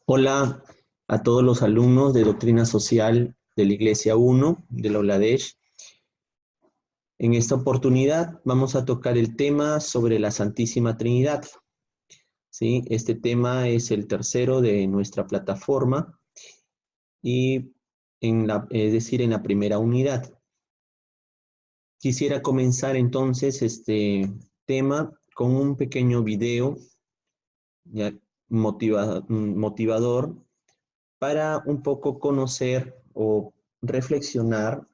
Hola a todos los alumnos de Doctrina Social de la Iglesia 1 de la Oladesh. En esta oportunidad vamos a tocar el tema sobre la Santísima Trinidad. ¿Sí? Este tema es el tercero de nuestra plataforma y es decir, en la primera unidad. Quisiera comenzar entonces este tema con un pequeño video ya motivador para un poco conocer o reflexionar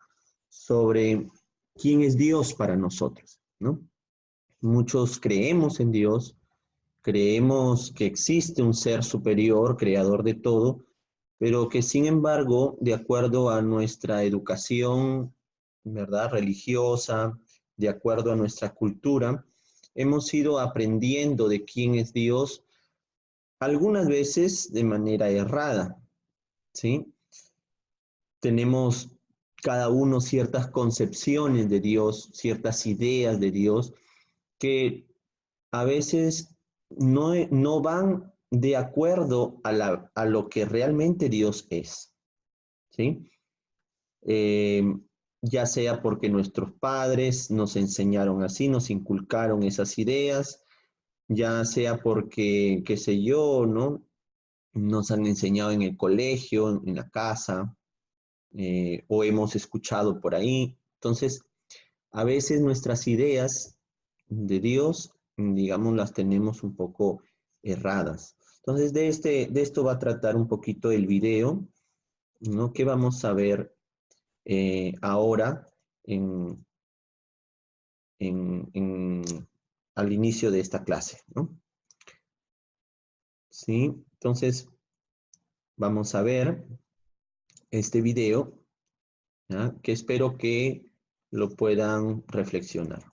sobre quién es Dios para nosotros, ¿no? Muchos creemos en Dios, creemos que existe un ser superior, creador de todo, pero que sin embargo, de acuerdo a nuestra educación, ¿verdad?, religiosa, de acuerdo a nuestra cultura, hemos ido aprendiendo de quién es Dios, algunas veces de manera errada, ¿sí? Tenemos cada uno ciertas concepciones de Dios, ciertas ideas de Dios, que a veces no van de acuerdo a lo que realmente Dios es, ¿sí? Ya sea porque nuestros padres nos enseñaron así, nos inculcaron esas ideas, ya sea porque, qué sé yo, ¿no? Nos han enseñado en el colegio, en la casa, o hemos escuchado por ahí. Entonces, a veces nuestras ideas de Dios, digamos, las tenemos un poco erradas. Entonces, de esto va a tratar un poquito el video, ¿no?, que vamos a ver ahora en, en, al inicio de esta clase, ¿no? Sí, entonces vamos a ver este video, ¿ya?, que espero que lo puedan reflexionar.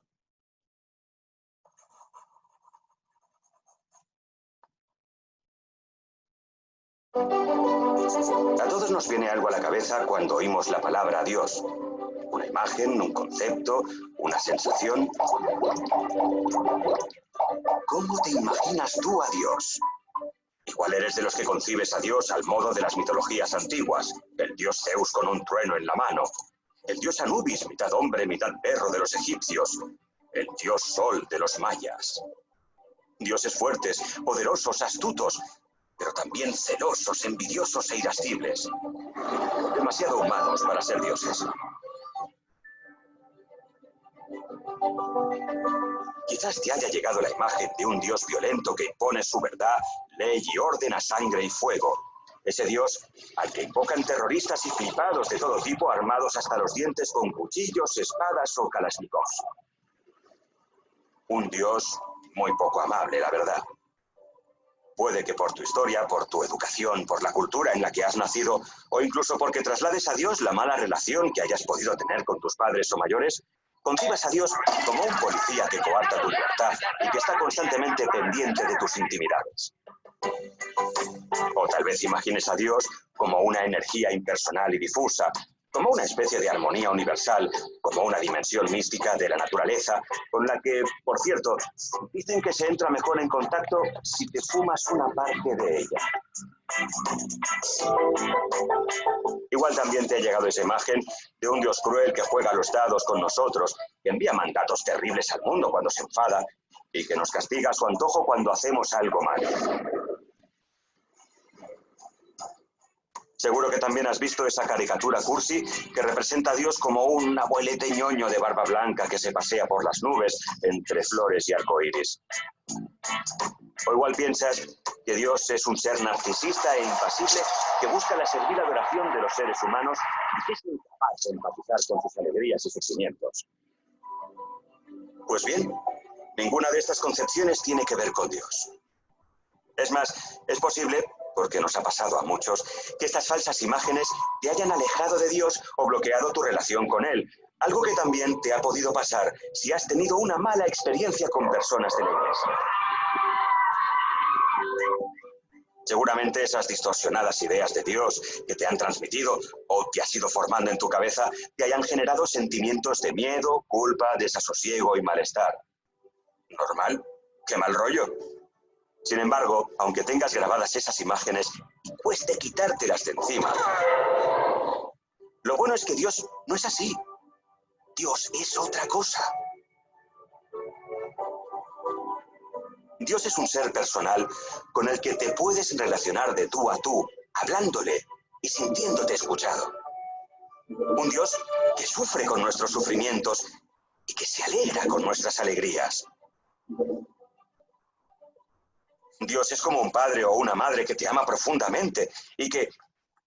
A todos nos viene algo a la cabeza cuando oímos la palabra Dios. Una imagen, un concepto, una sensación. ¿Cómo te imaginas tú a Dios? Igual eres de los que concibes a Dios al modo de las mitologías antiguas. El dios Zeus con un trueno en la mano. El dios Anubis, mitad hombre, mitad perro de los egipcios. El dios Sol de los mayas. Dioses fuertes, poderosos, astutos, pero también celosos, envidiosos e irascibles. Demasiado humanos para ser dioses. Quizás te haya llegado la imagen de un dios violento que impone su verdad, ley y orden a sangre y fuego. Ese dios al que invocan terroristas y flipados de todo tipo, armados hasta los dientes con cuchillos, espadas o kalashnikovs. Un dios muy poco amable, la verdad. Puede que por tu historia, por tu educación, por la cultura en la que has nacido, o incluso porque traslades a Dios la mala relación que hayas podido tener con tus padres o mayores, concibas a Dios como un policía que coarta tu libertad y que está constantemente pendiente de tus intimidades. O tal vez imagines a Dios como una energía impersonal y difusa, como una especie de armonía universal, como una dimensión mística de la naturaleza, con la que, por cierto, dicen que se entra mejor en contacto si te fumas una parte de ella. Igual también te ha llegado esa imagen de un Dios cruel que juega a los dados con nosotros, que envía mandatos terribles al mundo cuando se enfada y que nos castiga a su antojo cuando hacemos algo mal. Seguro que también has visto esa caricatura cursi que representa a Dios como un abuelete ñoño de barba blanca que se pasea por las nubes entre flores y arcoíris. O igual piensas que Dios es un ser narcisista e impasible que busca la servil adoración de los seres humanos y que es incapaz de empatizar con sus alegrías y sufrimientos. Pues bien, ninguna de estas concepciones tiene que ver con Dios. Es más, es posible, porque nos ha pasado a muchos, que estas falsas imágenes te hayan alejado de Dios o bloqueado tu relación con Él. Algo que también te ha podido pasar si has tenido una mala experiencia con personas de la Iglesia. Seguramente esas distorsionadas ideas de Dios que te han transmitido o que has ido formando en tu cabeza te hayan generado sentimientos de miedo, culpa, desasosiego y malestar. ¿Normal? ¡Qué mal rollo! Sin embargo, aunque tengas grabadas esas imágenes, y cueste quitártelas de encima. Lo bueno es que Dios no es así. Dios es otra cosa. Dios es un ser personal con el que te puedes relacionar de tú a tú, hablándole y sintiéndote escuchado. Un Dios que sufre con nuestros sufrimientos y que se alegra con nuestras alegrías. Dios es como un padre o una madre que te ama profundamente y que,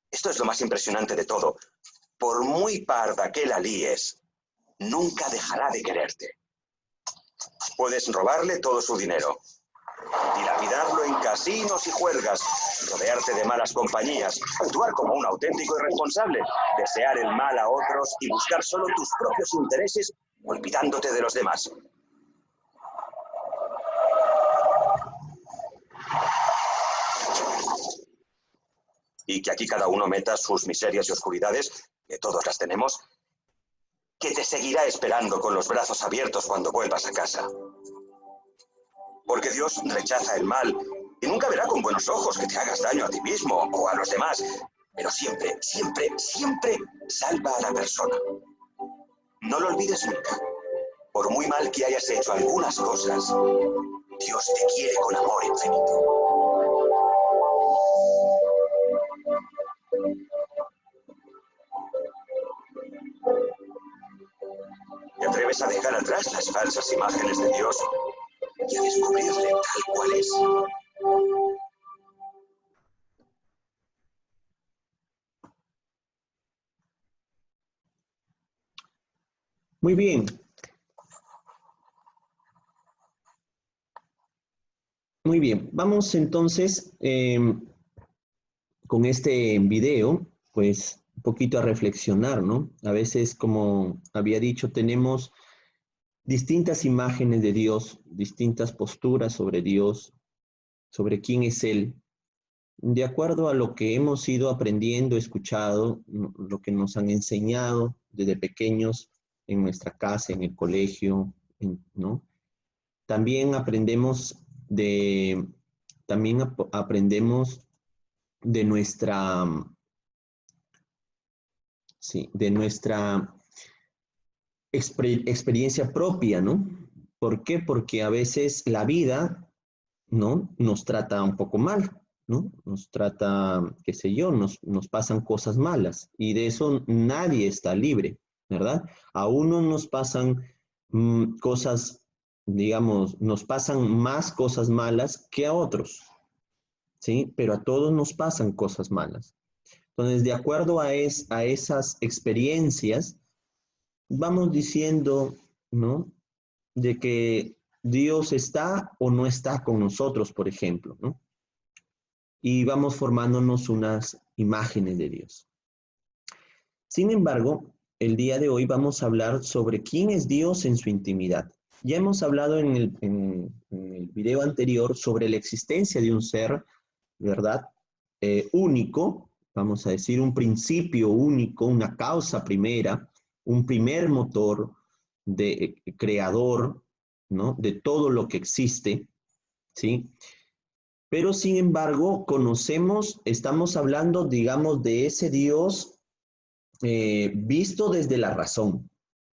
esto es lo más impresionante de todo, por muy parda que la líes, nunca dejará de quererte. Puedes robarle todo su dinero, dilapidarlo en casinos y juergas, rodearte de malas compañías, actuar como un auténtico irresponsable, desear el mal a otros y buscar solo tus propios intereses, olvidándote de los demás. Y que aquí cada uno meta sus miserias y oscuridades, que todos las tenemos, que te seguirá esperando con los brazos abiertos cuando vuelvas a casa. Porque Dios rechaza el mal y nunca verá con buenos ojos que te hagas daño a ti mismo o a los demás, pero siempre, siempre, siempre salva a la persona. No lo olvides nunca. Por muy mal que hayas hecho algunas cosas, Dios te quiere con amor infinito. ¿Te atreves a dejar atrás las falsas imágenes de Dios y a descubrirle tal cual es? Muy bien. Muy bien. Vamos entonces con este video, pues un poquito a reflexionar, ¿no? A veces, como había dicho, tenemos distintas imágenes de Dios, distintas posturas sobre Dios, sobre quién es Él, de acuerdo a lo que hemos ido aprendiendo, escuchado, lo que nos han enseñado desde pequeños en nuestra casa, en el colegio, ¿no? También aprendemos de nuestra, sí, de nuestra experiencia propia, ¿no? ¿Por qué? Porque a veces la vida, ¿no? Nos trata un poco mal, ¿no? Nos trata, qué sé yo, nos pasan cosas malas y de eso nadie está libre, ¿verdad? A uno nos pasan cosas, digamos, nos pasan más cosas malas que a otros, ¿sí? Pero a todos nos pasan cosas malas. Entonces, de acuerdo a esas experiencias, vamos diciendo, ¿no? De que Dios está o no está con nosotros, por ejemplo, ¿no? Y vamos formándonos unas imágenes de Dios. Sin embargo, el día de hoy vamos a hablar sobre quién es Dios en su intimidad. Ya hemos hablado en el video anterior sobre la existencia de un ser, ¿verdad? Único, vamos a decir, un principio único, una causa primera, un primer motor de creador, ¿no? De todo lo que existe, ¿sí? Pero sin embargo, estamos hablando, digamos, de ese Dios visto desde la razón,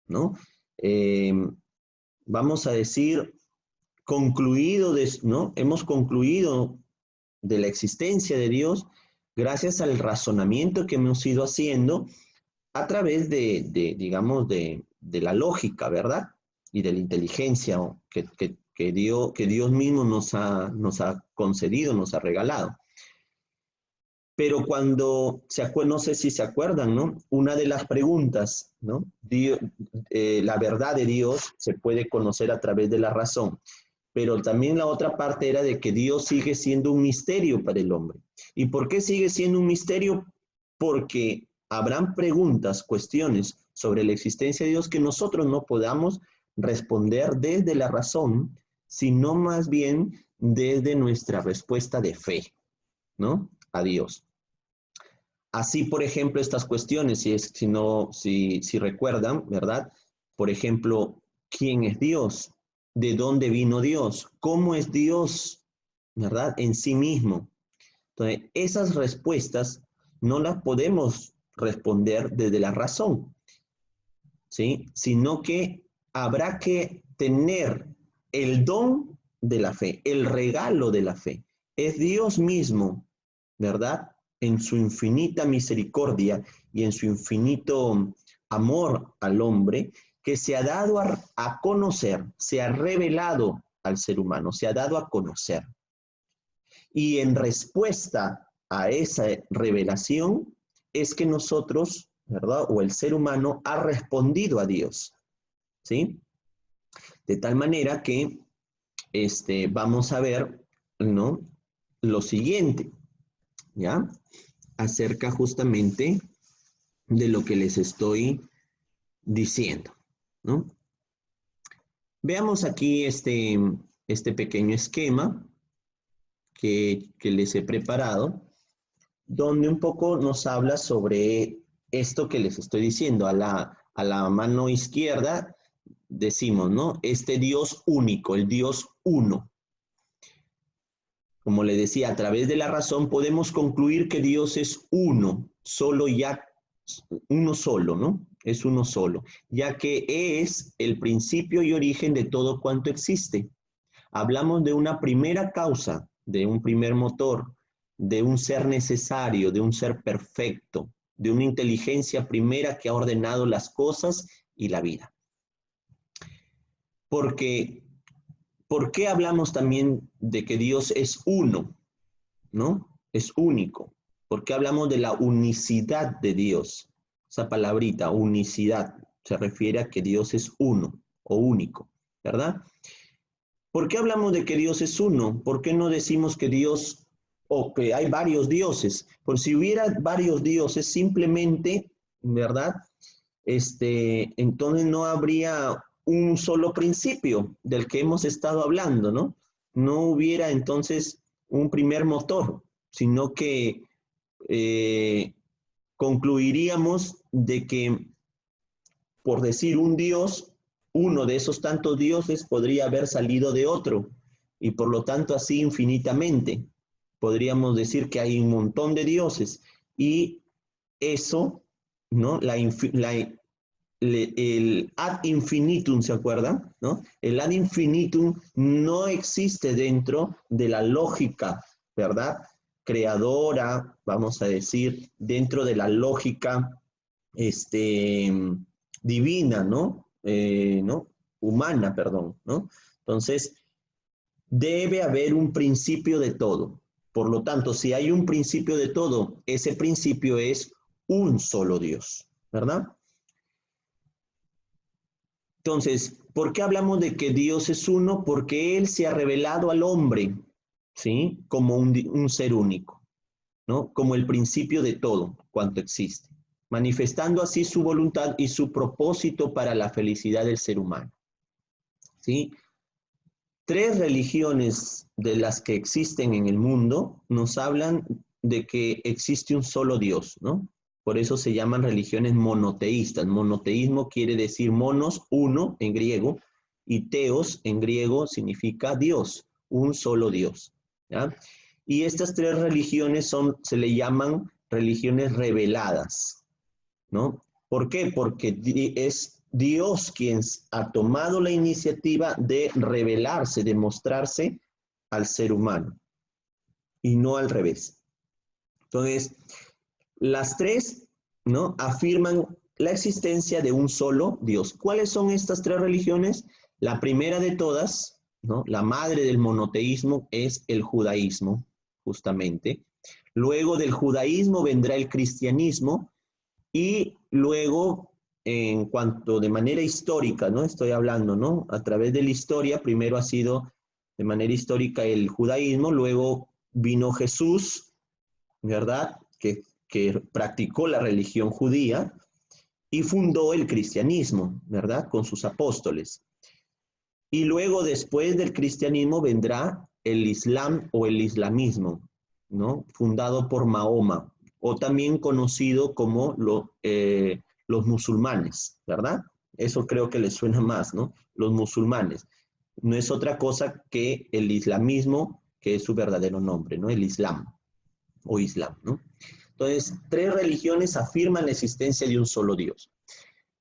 ¿no? Eh, vamos a decir, ¿no? Hemos concluido de la existencia de Dios gracias al razonamiento que hemos ido haciendo a través digamos, de la lógica, ¿verdad? Y de la inteligencia que Dios mismo nos ha concedido, nos ha regalado. Pero cuando, no sé si se acuerdan, ¿no? Una de las preguntas, ¿no? La verdad de Dios se puede conocer a través de la razón, pero también la otra parte era de que Dios sigue siendo un misterio para el hombre. ¿Y por qué sigue siendo un misterio? Porque habrán preguntas, cuestiones sobre la existencia de Dios que nosotros no podamos responder desde la razón, sino más bien desde nuestra respuesta de fe, ¿no? A Dios. Así, por ejemplo, estas cuestiones, si recuerdan, ¿verdad? Por ejemplo, ¿quién es Dios? ¿De dónde vino Dios? ¿Cómo es Dios? ¿Verdad? En sí mismo. Entonces, esas respuestas no las podemos responder desde la razón, ¿sí? Sino que habrá que tener el don de la fe, el regalo de la fe. Es Dios mismo, ¿verdad? En su infinita misericordia y en su infinito amor al hombre, que se ha dado a conocer, se ha revelado al ser humano, se ha dado a conocer. Y en respuesta a esa revelación es que nosotros, ¿verdad? O el ser humano ha respondido a Dios, ¿sí? De tal manera que vamos a ver, ¿no? Lo siguiente, ¿ya? Acerca justamente de lo que les estoy diciendo, ¿no? Veamos aquí este pequeño esquema que les he preparado, donde un poco nos habla sobre esto que les estoy diciendo. A la mano izquierda decimos, ¿no? Este Dios único, el Dios uno. Como le decía, a través de la razón podemos concluir que Dios es uno, solo ya, uno solo, ¿no? Es uno solo, ya que es el principio y origen de todo cuanto existe. Hablamos de una primera causa, de un primer motor, de un ser necesario, de un ser perfecto, de una inteligencia primera que ha ordenado las cosas y la vida. Porque, ¿por qué hablamos también de que Dios es uno? ¿No? Es único. ¿Por qué hablamos de la unicidad de Dios? Esa palabrita, unicidad, se refiere a que Dios es uno o único, ¿verdad? ¿Por qué hablamos de que Dios es uno? ¿Por qué no decimos que Dios o que hay varios dioses? Por si hubiera varios dioses, simplemente, ¿verdad? Entonces no habría un solo principio del que hemos estado hablando, ¿no? No hubiera entonces un primer motor, sino que concluiríamos de que, por decir un Dios, uno de esos tantos dioses podría haber salido de otro, y por lo tanto así infinitamente. Podríamos decir que hay un montón de dioses, y eso, ¿no? El ad infinitum, ¿se acuerdan? ¿No? El ad infinitum no existe dentro de la lógica, ¿verdad? Creadora, vamos a decir, dentro de la lógica divina, ¿no? ¿No? Humana, perdón, ¿no? Entonces, debe haber un principio de todo. Por lo tanto, si hay un principio de todo, ese principio es un solo Dios, ¿verdad? Entonces, ¿por qué hablamos de que Dios es uno? Porque Él se ha revelado al hombre, ¿sí? Como un ser único, ¿no? Como el principio de todo cuanto existe, manifestando así su voluntad y su propósito para la felicidad del ser humano, ¿sí? Tres religiones de las que existen en el mundo nos hablan de que existe un solo Dios, ¿no? Por eso se llaman religiones monoteístas. Monoteísmo quiere decir monos, uno en griego, y teos en griego significa Dios, un solo Dios, ¿ya? Y estas tres religiones se le llaman religiones reveladas, ¿no? ¿Por qué? Porque es Dios quien ha tomado la iniciativa de revelarse, de mostrarse al ser humano, y no al revés. Entonces, las tres, ¿no? Afirman la existencia de un solo Dios. ¿Cuáles son estas tres religiones? La primera de todas, ¿no? La madre del monoteísmo es el judaísmo, justamente. Luego del judaísmo vendrá el cristianismo, y luego, en cuanto de manera histórica, ¿no? Estoy hablando, ¿no? A través de la historia, primero ha sido de manera histórica el judaísmo, luego vino Jesús, ¿verdad? Que practicó la religión judía y fundó el cristianismo, ¿verdad? Con sus apóstoles. Y luego, después del cristianismo, vendrá el islam o el islamismo, ¿no? Fundado por Mahoma, o también conocido como los musulmanes, ¿verdad? Eso creo que les suena más, ¿no? Los musulmanes. No es otra cosa que el islamismo, que es su verdadero nombre, ¿no? El islam. o Islam, ¿no? Entonces, 3 religiones afirman la existencia de un solo Dios.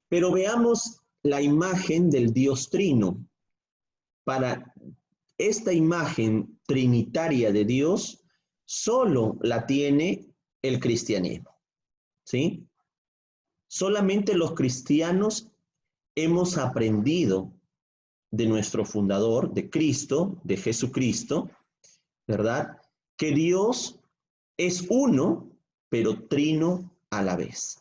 Pero veamos la imagen del Dios Trino. Para esta imagen trinitaria de Dios, solo la tiene el cristianismo, ¿sí? Solamente los cristianos hemos aprendido de nuestro fundador, de Cristo, de Jesucristo, ¿verdad? Que Dios es uno, pero trino a la vez,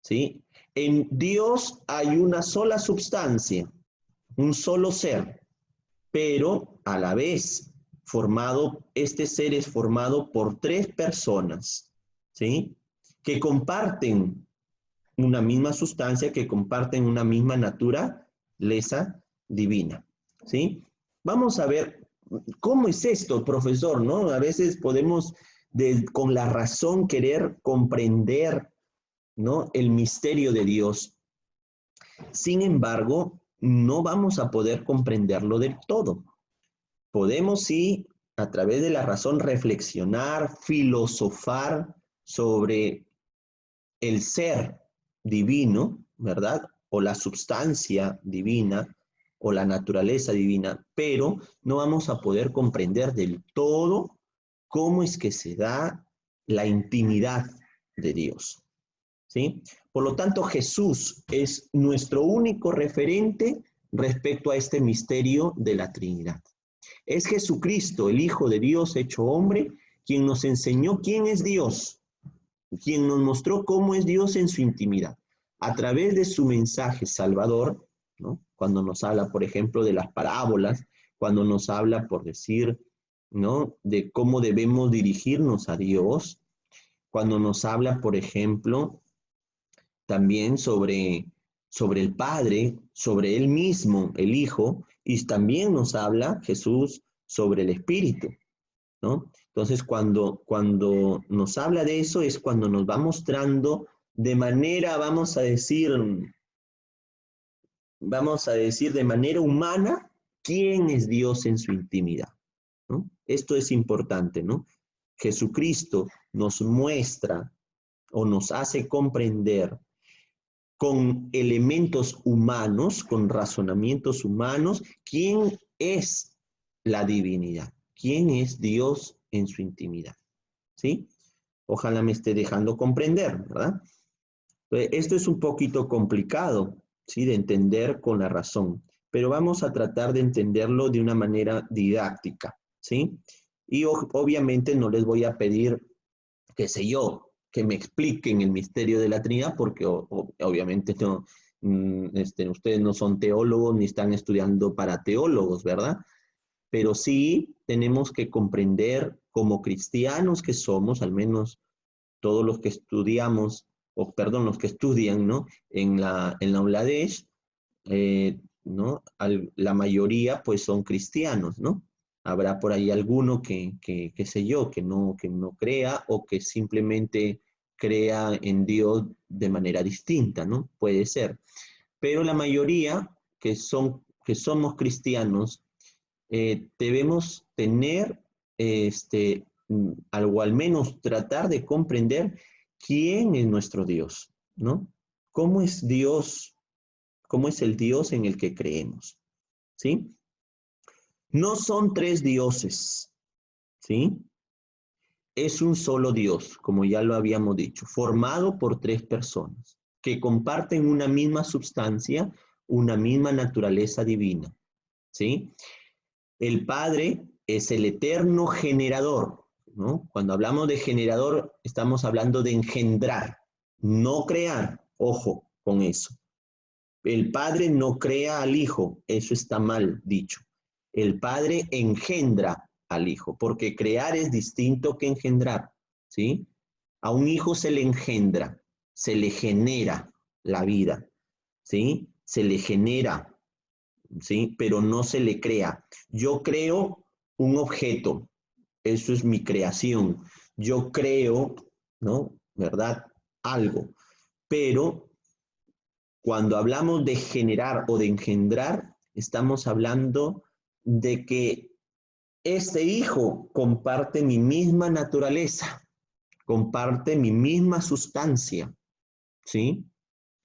¿sí? En Dios hay una sola substancia, un solo ser, pero a la vez este ser es formado por 3 personas, ¿sí? Que comparten una misma sustancia, que comparten una misma naturaleza divina, ¿sí? Vamos a ver cómo es esto, profesor, ¿no? A veces podemos, con la razón, querer comprender, ¿no?, el misterio de Dios. Sin embargo, no vamos a poder comprenderlo del todo. Podemos, sí, a través de la razón, reflexionar, filosofar sobre el ser divino, ¿verdad? O la substancia divina, o la naturaleza divina, pero no vamos a poder comprender del todo cómo es que se da la intimidad de Dios, ¿sí? Por lo tanto, Jesús es nuestro único referente respecto a este misterio de la Trinidad. Es Jesucristo, el Hijo de Dios hecho hombre, quien nos enseñó quién es Dios, quien nos mostró cómo es Dios en su intimidad, a través de su mensaje salvador, ¿no? Cuando nos habla, por ejemplo, de las parábolas, cuando nos habla, por decir, ¿no?, de cómo debemos dirigirnos a Dios, cuando nos habla, por ejemplo, también sobre el Padre, sobre Él mismo, el Hijo, y también nos habla Jesús sobre el Espíritu, ¿no? Entonces, cuando nos habla de eso es cuando nos va mostrando de manera, vamos a decir de manera humana, quién es Dios en su intimidad, ¿no? Esto es importante, ¿no? Jesucristo nos muestra o nos hace comprender con elementos humanos, con razonamientos humanos, quién es la divinidad, quién es Dios en su intimidad, ¿sí? Ojalá me esté dejando comprender, ¿verdad? Esto es un poquito complicado, ¿sí?, de entender con la razón, pero vamos a tratar de entenderlo de una manera didáctica, ¿sí? Y obviamente no les voy a pedir, qué sé yo, que me expliquen el misterio de la Trinidad, porque obviamente no, ustedes no son teólogos ni están estudiando para teólogos, ¿verdad? Pero sí tenemos que comprender como cristianos que somos, al menos todos los que estudiamos, o perdón, los que estudian, ¿no?, en la ULADESH, ¿no? La mayoría pues son cristianos, ¿no? Habrá por ahí alguno qué sé yo, que no crea o que simplemente crea en Dios de manera distinta, ¿no? Puede ser. Pero la mayoría que somos cristianos, debemos tener, algo, al menos tratar de comprender quién es nuestro Dios, ¿no? ¿Cómo es Dios? ¿Cómo es el Dios en el que creemos? ¿Sí? No son 3 dioses, ¿sí? Es un solo Dios, como ya lo habíamos dicho, formado por 3 personas que comparten una misma substancia, una misma naturaleza divina, ¿sí? El Padre es el eterno generador, ¿no? Cuando hablamos de generador, estamos hablando de engendrar, no crear. Ojo con eso. El Padre no crea al Hijo, eso está mal dicho. El Padre engendra al Hijo, porque crear es distinto que engendrar, ¿sí? A un hijo se le engendra, se le genera la vida, ¿sí? Se le genera, ¿sí? Pero no se le crea. Yo creo un objeto, eso es mi creación. Yo creo, ¿no?, ¿verdad?, algo. Pero cuando hablamos de generar o de engendrar, estamos hablando de que este hijo comparte mi misma naturaleza, comparte mi misma sustancia, ¿sí?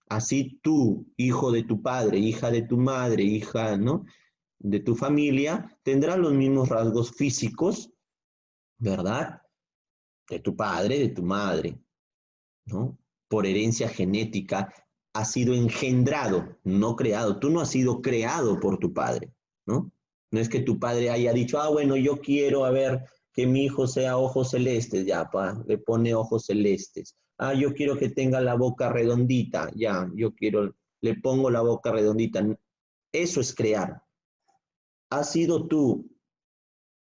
Así tú, hijo de tu padre, hija de tu madre, hija, ¿no?, de tu familia, tendrás los mismos rasgos físicos, ¿verdad? De tu padre, de tu madre, ¿no? Por herencia genética, ha sido engendrado, no creado. Tú no has sido creado por tu padre, ¿no? No es que tu padre haya dicho, ah, bueno, yo quiero, a ver, que mi hijo sea ojos celestes, ya, le pone ojos celestes. Ah, yo quiero que tenga la boca redondita, ya, yo quiero, le pongo la boca redondita. Eso es crear. ¿Has sido tú,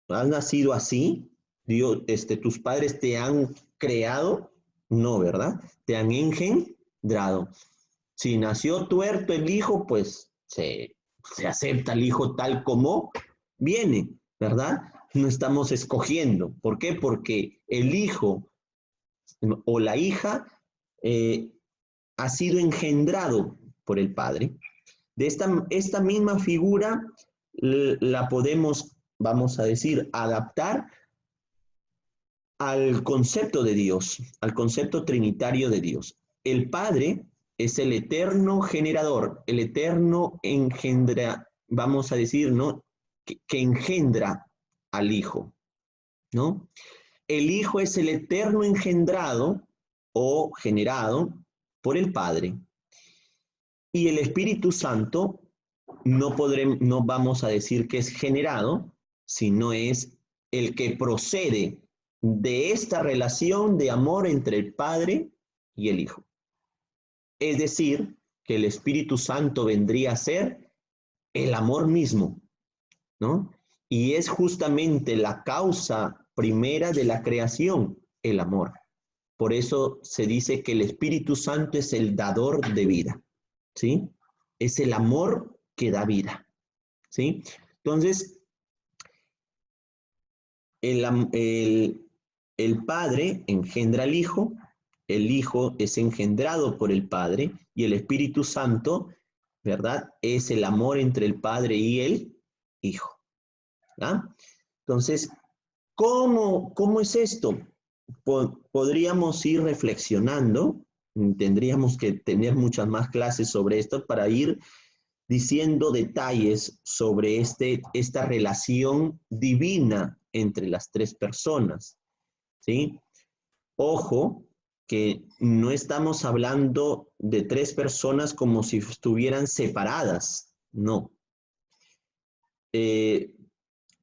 has nacido así? Dios, tus padres te han creado, no, ¿verdad? Te han engendrado. Si nació tuerto el hijo, pues se acepta el hijo tal como viene, ¿verdad? No estamos escogiendo. ¿Por qué? Porque el hijo o la hija eh, ha sido engendrado por el padre. De esta misma figura la podemos, vamos a decir, adaptar al concepto de Dios, al concepto trinitario de Dios. El Padre es el eterno generador, el eterno engendra, vamos a decir, ¿no?, que engendra al Hijo, ¿no? El Hijo es el eterno engendrado o generado por el Padre. Y el Espíritu Santo no vamos a decir que es generado, sino es el que procede de esta relación de amor entre el Padre y el Hijo. Es decir, que el Espíritu Santo vendría a ser el amor mismo, ¿no? Y es justamente la causa primera de la creación, el amor. Por eso se dice que el Espíritu Santo es el dador de vida, ¿sí? Es el amor que da vida, ¿sí? Entonces, el Padre engendra al Hijo, el Hijo es engendrado por el Padre y el Espíritu Santo, ¿verdad?, es el amor entre el Padre y el Hijo, ¿ah? Entonces, ¿cómo es esto? Podríamos ir reflexionando, tendríamos que tener muchas más clases sobre esto para ir diciendo detalles sobre esta relación divina entre las tres personas, ¿sí? Ojo, que no estamos hablando de tres personas como si estuvieran separadas, no.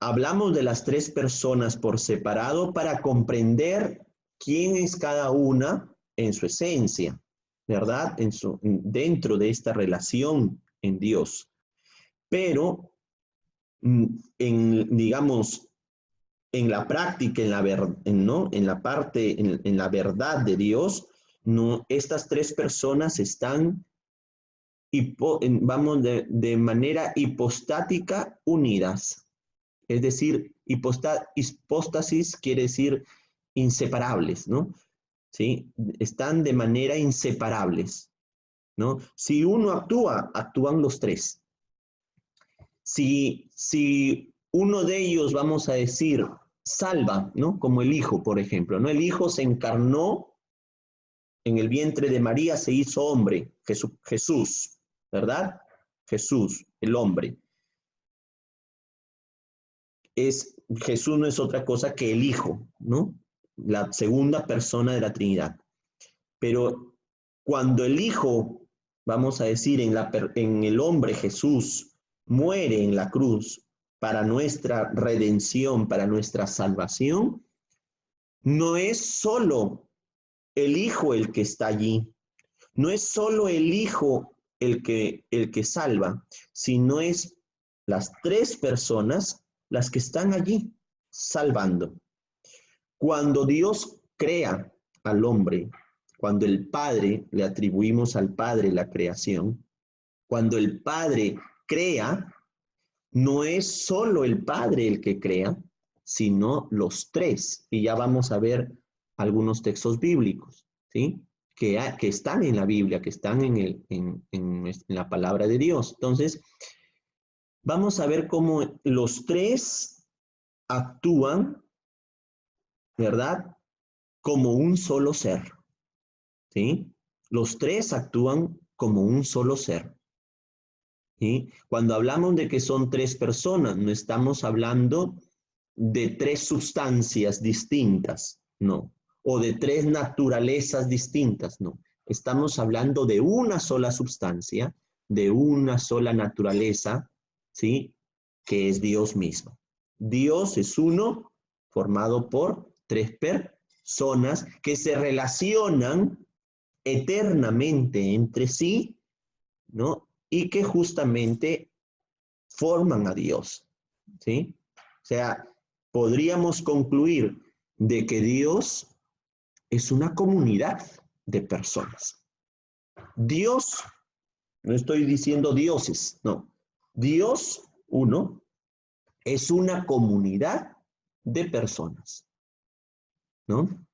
Hablamos de las tres personas por separado para comprender quién es cada una en su esencia, ¿verdad? Dentro de esta relación en Dios. Pero, digamos, en la práctica, ¿no?, en la parte, en la verdad de Dios, no, estas tres personas están, vamos, de manera hipostática unidas. Es decir, hipóstasis quiere decir inseparables, ¿no? ¿Sí? Están de manera inseparables, ¿no? Si uno actúa, actúan los tres. Si uno de ellos, vamos a decir, salva, ¿no?, como el Hijo, por ejemplo, ¿no? El Hijo se encarnó en el vientre de María, se hizo hombre, Jesús, ¿verdad? Jesús, el hombre. Jesús no es otra cosa que el Hijo, ¿no? La segunda persona de la Trinidad. Pero cuando el Hijo, vamos a decir, en el hombre Jesús, muere en la cruz para nuestra redención, para nuestra salvación, no es solo el Hijo el que está allí, no es solo el Hijo el que salva, sino es las tres personas las que están allí salvando. Cuando Dios crea al hombre, cuando el Padre, le atribuimos al Padre la creación, cuando el Padre crea, no es solo el Padre el que crea, sino los tres. Y ya vamos a ver algunos textos bíblicos, ¿sí?, que están en la Biblia, que están en la palabra de Dios. Entonces, vamos a ver cómo los tres actúan, ¿verdad?, como un solo ser, ¿sí? Los tres actúan como un solo ser, ¿sí? Cuando hablamos de que son tres personas, no estamos hablando de tres sustancias distintas, no, o de tres naturalezas distintas, no. Estamos hablando de una sola sustancia, de una sola naturaleza, ¿sí?, que es Dios mismo. Dios es uno, formado por tres personas que se relacionan eternamente entre sí, ¿no? Y que justamente forman a Dios, ¿sí? O sea, podríamos concluir de que Dios es una comunidad de personas. Dios, no estoy diciendo dioses, no. Dios, uno, es una comunidad de personas, ¿no?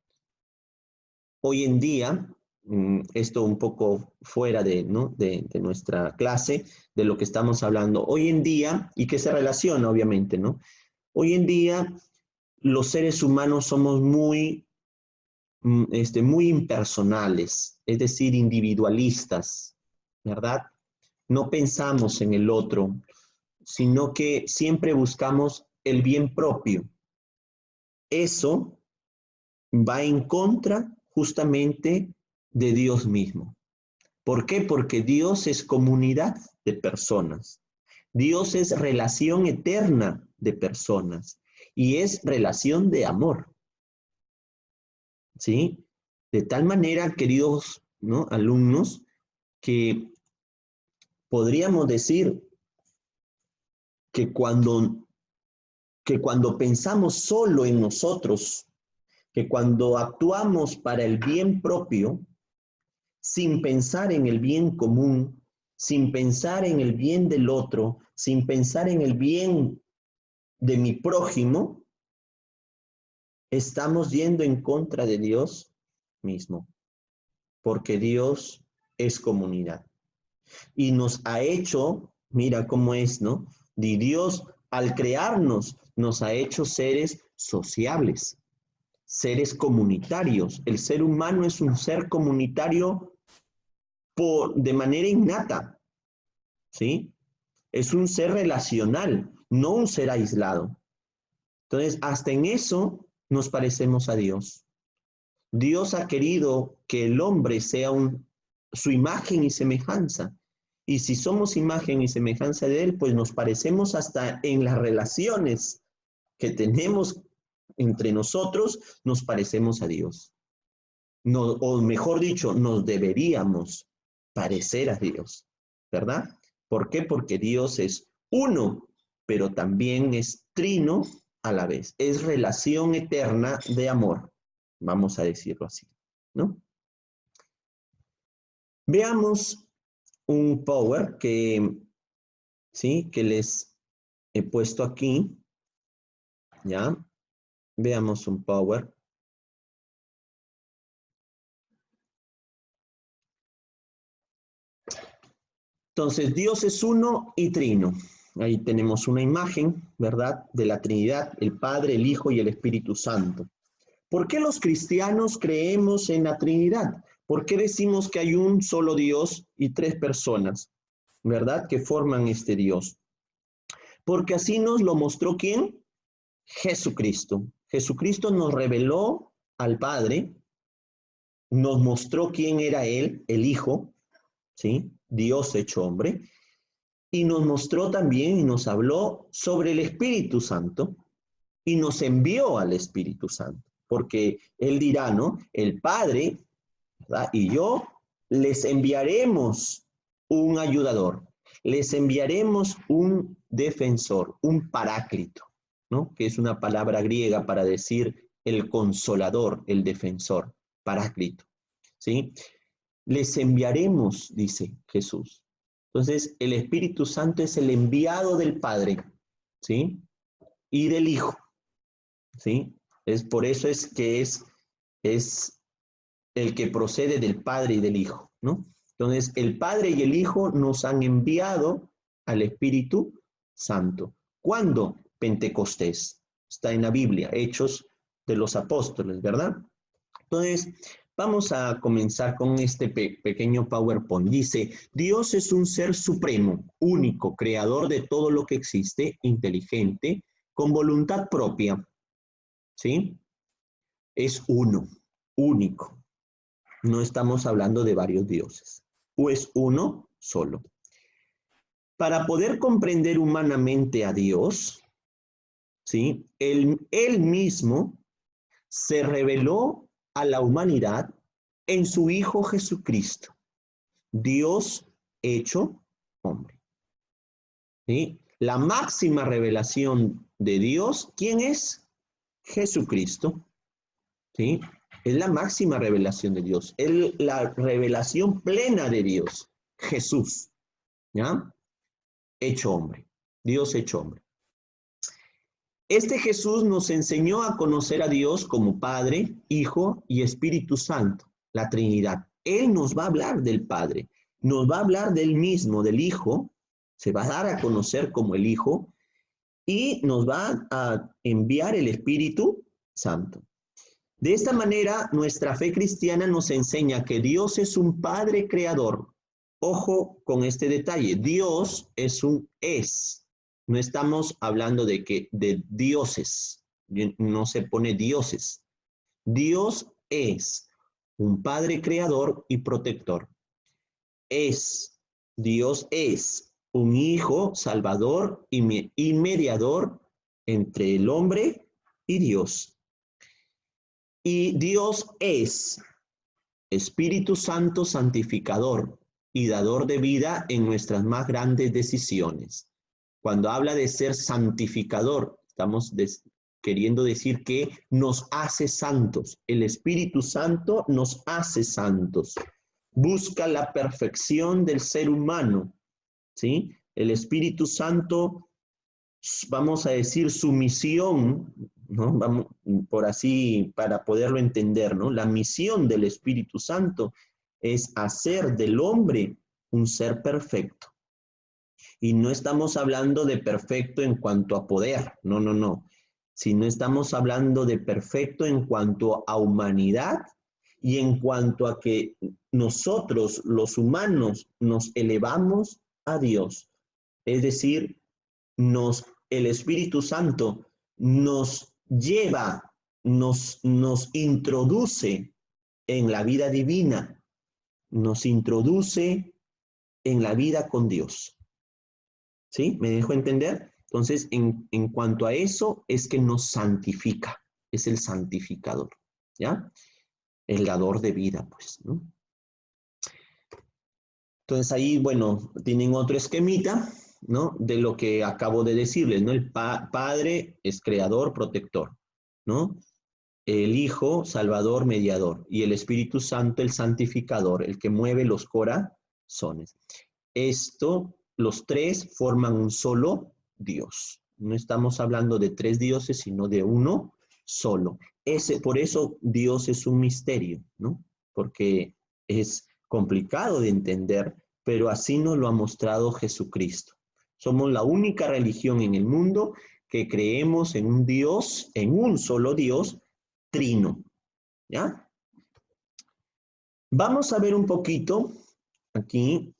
Hoy en día, esto un poco fuera de, ¿no?, de nuestra clase, de lo que estamos hablando, hoy en día, y que se relaciona obviamente, ¿no? Hoy en día los seres humanos somos muy impersonales, es decir, individualistas, ¿verdad? No pensamos en el otro, sino que siempre buscamos el bien propio. Eso va en contra justamente de Dios mismo. ¿Por qué? Porque Dios es comunidad de personas. Dios es relación eterna de personas y es relación de amor, ¿sí? De tal manera, queridos, ¿no?, alumnos, que podríamos decir que cuando pensamos solo en nosotros, que cuando actuamos para el bien propio, sin pensar en el bien común, sin pensar en el bien del otro, sin pensar en el bien de mi prójimo, estamos yendo en contra de Dios mismo, porque Dios es comunidad. Y nos ha hecho, mira cómo es, ¿no? Y Dios, al crearnos, nos ha hecho seres sociables, seres comunitarios. El ser humano es un ser comunitario de manera innata, ¿sí? Es un ser relacional, no un ser aislado. Entonces, hasta en eso nos parecemos a Dios. Dios ha querido que el hombre sea su imagen y semejanza. Y si somos imagen y semejanza de Él, pues nos parecemos hasta en las relaciones que tenemos entre nosotros, nos parecemos a Dios. No, o mejor dicho, nos deberíamos parecer a Dios, ¿verdad? ¿Por qué? Porque Dios es uno, pero también es trino a la vez. Es relación eterna de amor, vamos a decirlo así, ¿no? Veamos un power ¿sí?, que les he puesto aquí, ¿ya? Veamos un power. Entonces, Dios es uno y trino. Ahí tenemos una imagen, ¿verdad?, de la Trinidad, el Padre, el Hijo y el Espíritu Santo. ¿Por qué los cristianos creemos en la Trinidad? ¿Por qué decimos que hay un solo Dios y tres personas, ¿verdad?, que forman este Dios? Porque así nos lo mostró ¿quién? Jesucristo. Jesucristo nos reveló al Padre, nos mostró quién era Él, el Hijo, ¿sí?, Dios hecho hombre, y nos mostró también y nos habló sobre el Espíritu Santo y nos envió al Espíritu Santo, porque Él dirá, ¿no?, el Padre, ¿verdad?, y yo les enviaremos un ayudador, les enviaremos un defensor, un paráclito, ¿no?, que es una palabra griega para decir el consolador, el defensor, paráclito, ¿sí? Les enviaremos, dice Jesús. Entonces, el Espíritu Santo es el enviado del Padre, ¿sí?, y del Hijo, ¿sí? Por eso es que es el que procede del Padre y del Hijo, ¿no? Entonces, el Padre y el Hijo nos han enviado al Espíritu Santo. ¿Cuándo? Pentecostés. Está en la Biblia, Hechos de los Apóstoles, ¿verdad? Entonces, vamos a comenzar con este pequeño PowerPoint. Dice, Dios es un ser supremo, único, creador de todo lo que existe, inteligente, con voluntad propia, ¿sí? Es uno, único. No estamos hablando de varios dioses. O es uno solo. Para poder comprender humanamente a Dios, ¿sí? Él mismo se reveló a la humanidad en su Hijo Jesucristo, Dios hecho hombre. ¿Sí? La máxima revelación de Dios, ¿quién es? Jesucristo. ¿Sí? Es la máxima revelación de Dios, es la revelación plena de Dios, Jesús, ¿ya? Hecho hombre, Dios hecho hombre. Este Jesús nos enseñó a conocer a Dios como Padre, Hijo y Espíritu Santo, la Trinidad. Él nos va a hablar del Padre, nos va a hablar del mismo, del Hijo, se va a dar a conocer como el Hijo y nos va a enviar el Espíritu Santo. De esta manera, nuestra fe cristiana nos enseña que Dios es un Padre creador. Ojo con este detalle, Dios es un es. No estamos hablando de dioses, no se pone dioses. Dios es un Padre creador y protector. Dios es un Hijo salvador y mediador entre el hombre y Dios. Y Dios es Espíritu Santo santificador y dador de vida en nuestras más grandes decisiones. Cuando habla de ser santificador, estamos queriendo decir que nos hace santos. El Espíritu Santo nos hace santos. Busca la perfección del ser humano, ¿sí? El Espíritu Santo, vamos a decir, su misión, ¿no? Vamos, por así, para poderlo entender, ¿no? La misión del Espíritu Santo es hacer del hombre un ser perfecto. Y no estamos hablando de perfecto en cuanto a poder, no, no, no. Sino estamos hablando de perfecto en cuanto a humanidad y en cuanto a que nosotros, los humanos, nos elevamos a Dios. Es decir, el Espíritu Santo nos lleva, nos introduce en la vida divina, nos introduce en la vida con Dios. ¿Sí? ¿Me dejo entender? Entonces, en cuanto a eso, es que nos santifica, es el santificador, ¿ya? El dador de vida, pues, ¿no? Entonces ahí, bueno, tienen otro esquemita, ¿no? De lo que acabo de decirles, ¿no? El Padre es creador, protector, ¿no? El Hijo, salvador, mediador. Y el Espíritu Santo, el santificador, el que mueve los corazones. Esto, los tres forman un solo Dios. No estamos hablando de tres dioses, sino de uno solo. Por eso Dios es un misterio, ¿no? Porque es complicado de entender, pero así nos lo ha mostrado Jesucristo. Somos la única religión en el mundo que creemos en un Dios, en un solo Dios, trino, ¿ya? Vamos a ver un poquito aquí,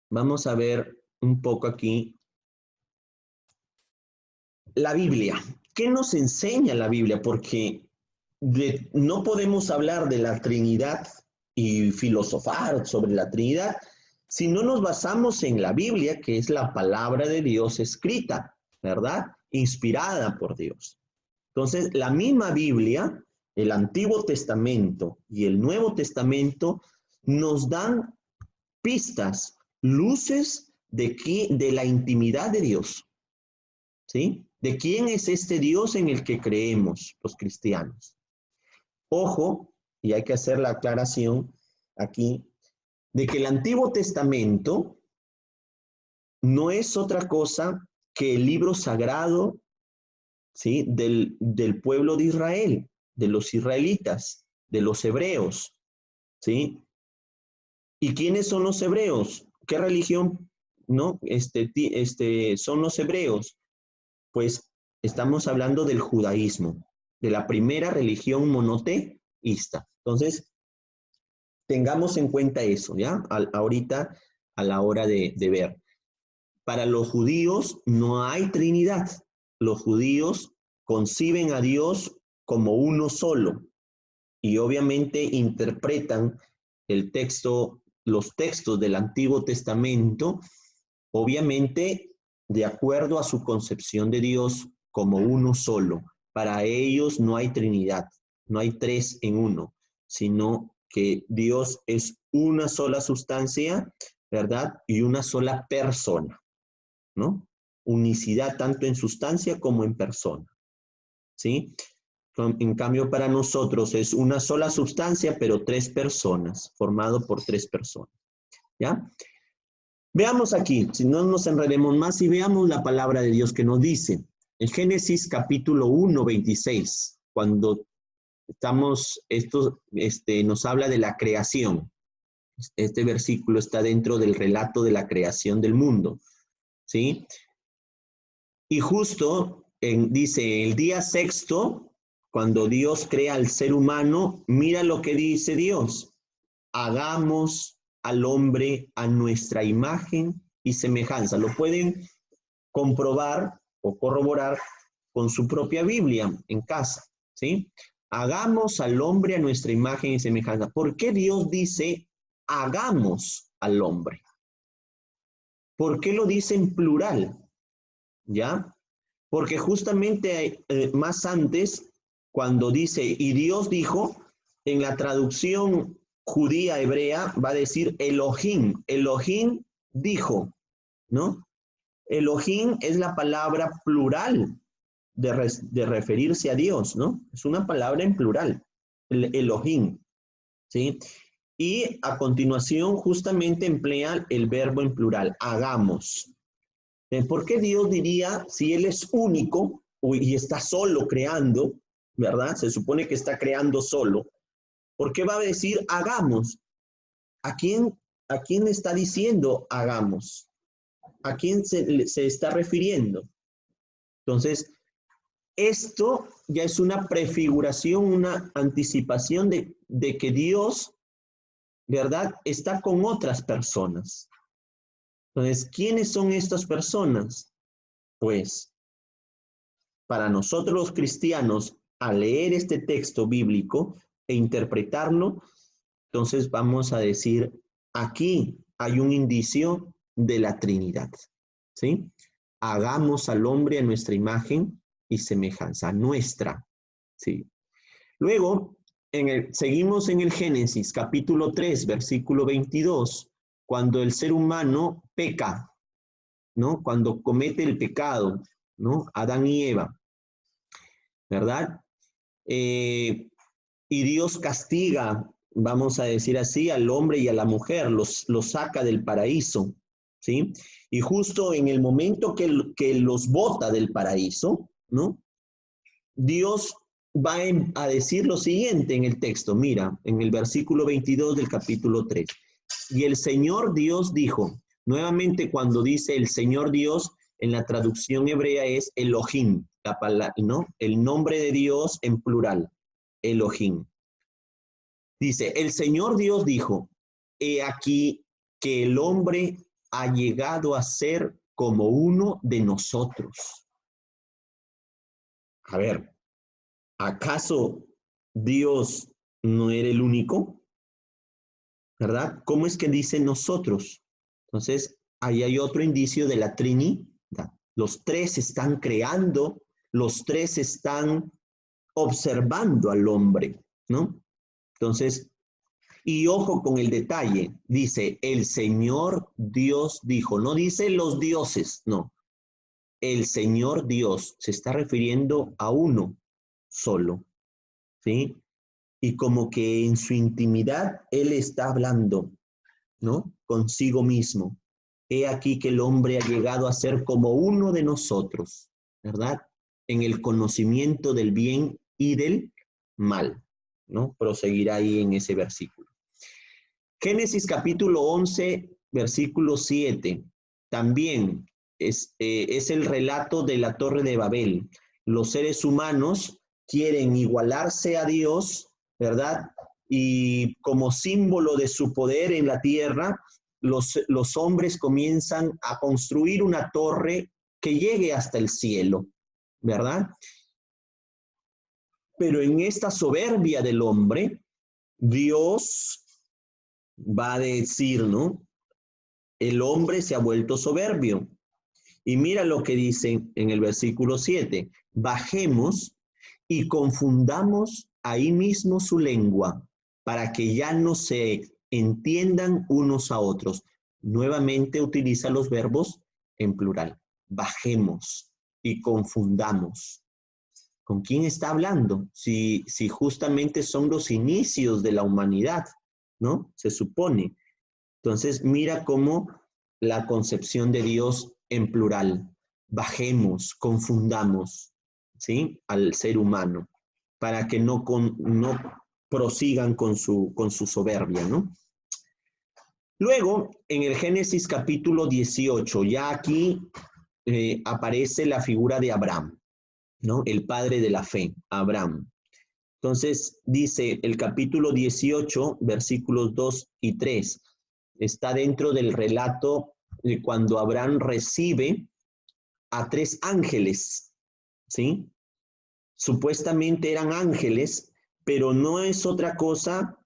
vamos a ver un poco aquí la Biblia. ¿Qué nos enseña la Biblia? Porque no podemos hablar de la Trinidad y filosofar sobre la Trinidad si no nos basamos en la Biblia, que es la palabra de Dios escrita, ¿verdad? Inspirada por Dios. Entonces, la misma Biblia, el Antiguo Testamento y el Nuevo Testamento nos dan pistas, luces de la intimidad de Dios, ¿sí? ¿De quién es este Dios en el que creemos los cristianos? Ojo, y hay que hacer la aclaración aquí, de que el Antiguo Testamento no es otra cosa que el libro sagrado, ¿sí? del pueblo de Israel, de los israelitas, de los hebreos, ¿sí? ¿Y quiénes son los hebreos? ¿Qué religión, no? Son los hebreos. Pues Estamos hablando del judaísmo, de la primera religión monoteísta. Entonces, tengamos en cuenta eso, ¿ya? Ahorita, a la hora de ver. Para los judíos no hay Trinidad. Los judíos conciben a Dios como uno solo y obviamente interpretan el texto, los textos del Antiguo Testamento, obviamente de acuerdo a su concepción de Dios como uno solo. Para ellos no hay Trinidad, no hay tres en uno, sino que Dios es una sola sustancia, ¿verdad? Y una sola persona, ¿no? Unicidad tanto en sustancia como en persona, ¿sí? En cambio, para nosotros es una sola sustancia, pero tres personas, formado por tres personas, ¿ya? Veamos aquí, si no nos enredemos más, y veamos la palabra de Dios que nos dice. En Génesis capítulo 1, 26, cuando nos habla de la creación. Este versículo está dentro del relato de la creación del mundo, ¿sí? Y justo dice, el día sexto, cuando Dios crea al ser humano, mira lo que dice Dios: hagamos al hombre a nuestra imagen y semejanza. Lo pueden comprobar o corroborar con su propia Biblia en casa, ¿sí? Hagamos al hombre a nuestra imagen y semejanza. ¿Por qué Dios dice hagamos al hombre? ¿Por qué lo dice en plural? ¿Ya? Porque justamente más antes, cuando dice, y Dios dijo, en la traducción judía hebrea va a decir Elohim. Elohim dijo, ¿no? Elohim es la palabra plural de referirse a Dios, ¿no? Es una palabra en plural, el Elohim, ¿sí? Y a continuación justamente emplea el verbo en plural, hagamos. ¿Por qué Dios diría, si Él es único y está solo creando, ¿verdad? Se supone que está creando solo. ¿Por qué va a decir hagamos? ¿A quién está diciendo hagamos? ¿A quién se está refiriendo? Entonces, esto ya es una prefiguración, una anticipación de que Dios, ¿verdad?, está con otras personas. Entonces, ¿quiénes son estas personas? Pues, para nosotros los cristianos, al leer este texto bíblico e interpretarlo, entonces vamos a decir, aquí hay un indicio de la Trinidad, ¿sí? Hagamos al hombre a nuestra imagen y semejanza, nuestra, ¿sí? Luego, seguimos en el Génesis, capítulo 3, versículo 22, cuando el ser humano peca, ¿no? Cuando comete el pecado, ¿no? Adán y Eva, ¿verdad? Y Dios castiga, vamos a decir así, al hombre y a la mujer, los saca del paraíso, ¿sí? Y justo en el momento que los bota del paraíso, ¿no? Dios va a decir lo siguiente en el texto, mira, en el versículo 22 del capítulo 3. Y el Señor Dios dijo, nuevamente cuando dice el Señor Dios, en la traducción hebrea es Elohim, la palabra, ¿no? El nombre de Dios en plural, Elohim. Dice, el Señor Dios dijo, he aquí que el hombre ha llegado a ser como uno de nosotros. A ver, ¿acaso Dios no era el único? ¿Verdad? ¿Cómo es que dice nosotros? Entonces, ahí hay otro indicio de la Trinidad. Los tres están creando, los tres están observando al hombre, ¿no? Entonces, y ojo con el detalle, dice, el Señor Dios dijo, no dice los dioses, no. El Señor Dios se está refiriendo a uno solo, ¿sí? Y como que en su intimidad Él está hablando, ¿no? Consigo mismo. He aquí que el hombre ha llegado a ser como uno de nosotros, ¿verdad? En el conocimiento del bien y del mal, ¿no? Proseguirá ahí en ese versículo. Génesis capítulo 11, versículo 7, también es el relato de la Torre de Babel. los seres humanos quieren igualarse a Dios, ¿verdad? Y como símbolo de su poder en la tierra, los hombres comienzan a construir una torre que llegue hasta el cielo, ¿verdad? Pero en esta soberbia del hombre, Dios va a decir, ¿no? El hombre se ha vuelto soberbio. Y mira lo que dice en el versículo 7. Bajemos y confundamos ahí mismo su lengua, para que ya no se entiendan unos a otros. Nuevamente utiliza los verbos en plural. Bajemos y confundamos. ¿Con quién está hablando? Si justamente son los inicios de la humanidad, ¿no? Se supone. Entonces, mira cómo la concepción de Dios en plural. Bajemos, confundamos, ¿sí? Al ser humano, para que no prosigan con su soberbia, ¿no? Luego, en el Génesis capítulo 18, ya aquí aparece la figura de Abraham, ¿no? El padre de la fe, Abraham. Entonces, dice el capítulo 18, versículos 2 y 3, está dentro del relato de cuando Abraham recibe a 3 ángeles, ¿sí? Supuestamente eran ángeles, pero no es otra cosa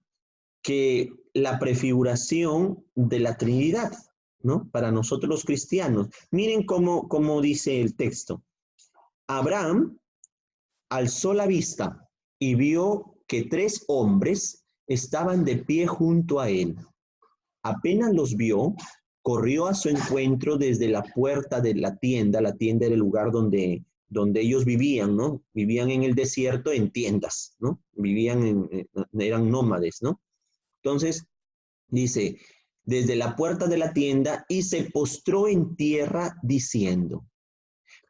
que la prefiguración de la Trinidad, ¿no? Para nosotros los cristianos. Miren cómo dice el texto. Abraham alzó la vista y vio que 3 hombres estaban de pie junto a él. Apenas los vio, corrió a su encuentro desde la puerta de la tienda era el lugar donde ellos vivían, ¿no? Vivían en el desierto en tiendas, ¿no? Eran nómades, ¿no? Entonces, dice, desde la puerta de la tienda y se postró en tierra diciendo,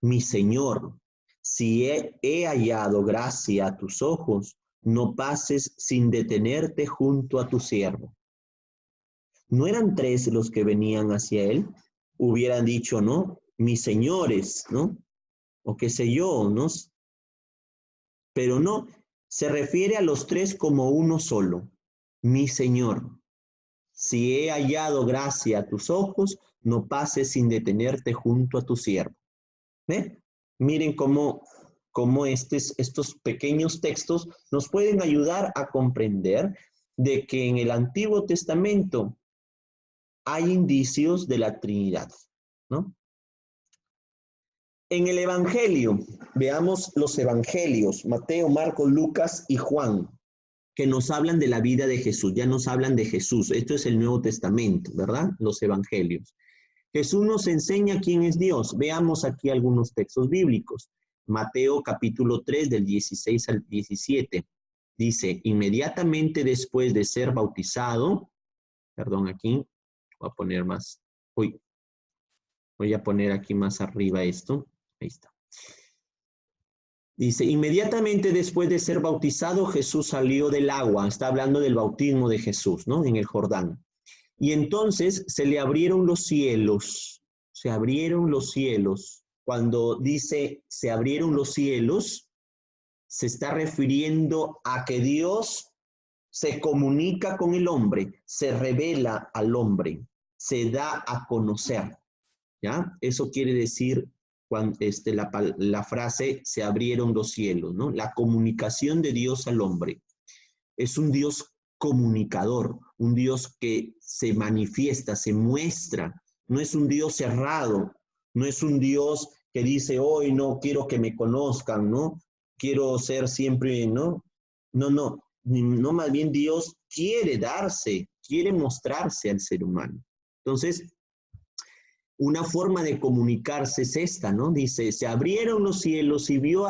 mi Señor, si he hallado gracia a tus ojos, no pases sin detenerte junto a tu siervo. ¿No eran 3 los que venían hacia él? Hubieran dicho, ¿no? Mis señores, ¿no? O qué sé yo, ¿no? Pero no, se refiere a los 3 como uno solo. Mi Señor, si he hallado gracia a tus ojos, no pases sin detenerte junto a tu siervo. ¿Ve? Miren cómo estos pequeños textos nos pueden ayudar a comprender de que en el Antiguo Testamento hay indicios de la Trinidad, ¿no? En el Evangelio, veamos los Evangelios, Mateo, Marcos, Lucas y Juan, que nos hablan de la vida de Jesús, ya nos hablan de Jesús. Esto es el Nuevo Testamento, ¿verdad? Los Evangelios. Jesús nos enseña quién es Dios. Veamos aquí algunos textos bíblicos. Mateo capítulo 3 del 16 al 17. Dice, inmediatamente después de ser bautizado, perdón, aquí voy a poner más, voy a poner aquí más arriba esto. Ahí está. Dice, inmediatamente después de ser bautizado, Jesús salió del agua. Está hablando del bautismo de Jesús, ¿no? En el Jordán. Y entonces se le abrieron los cielos. Se abrieron los cielos. Cuando dice se abrieron los cielos, se está refiriendo a que Dios se comunica con el hombre, se revela al hombre, se da a conocer. ¿Ya? Eso quiere decir cuando, la frase se abrieron los cielos, ¿no? La comunicación de Dios al hombre. Es un Dios comunicador, un Dios que se manifiesta, se muestra. No es un Dios cerrado, no es un Dios que dice, hoy no quiero que me conozcan, ¿no? Quiero ser siempre, ¿no? No, más bien Dios quiere darse, quiere mostrarse al ser humano. Entonces, una forma de comunicarse es esta, ¿no? Dice, se abrieron los cielos y vio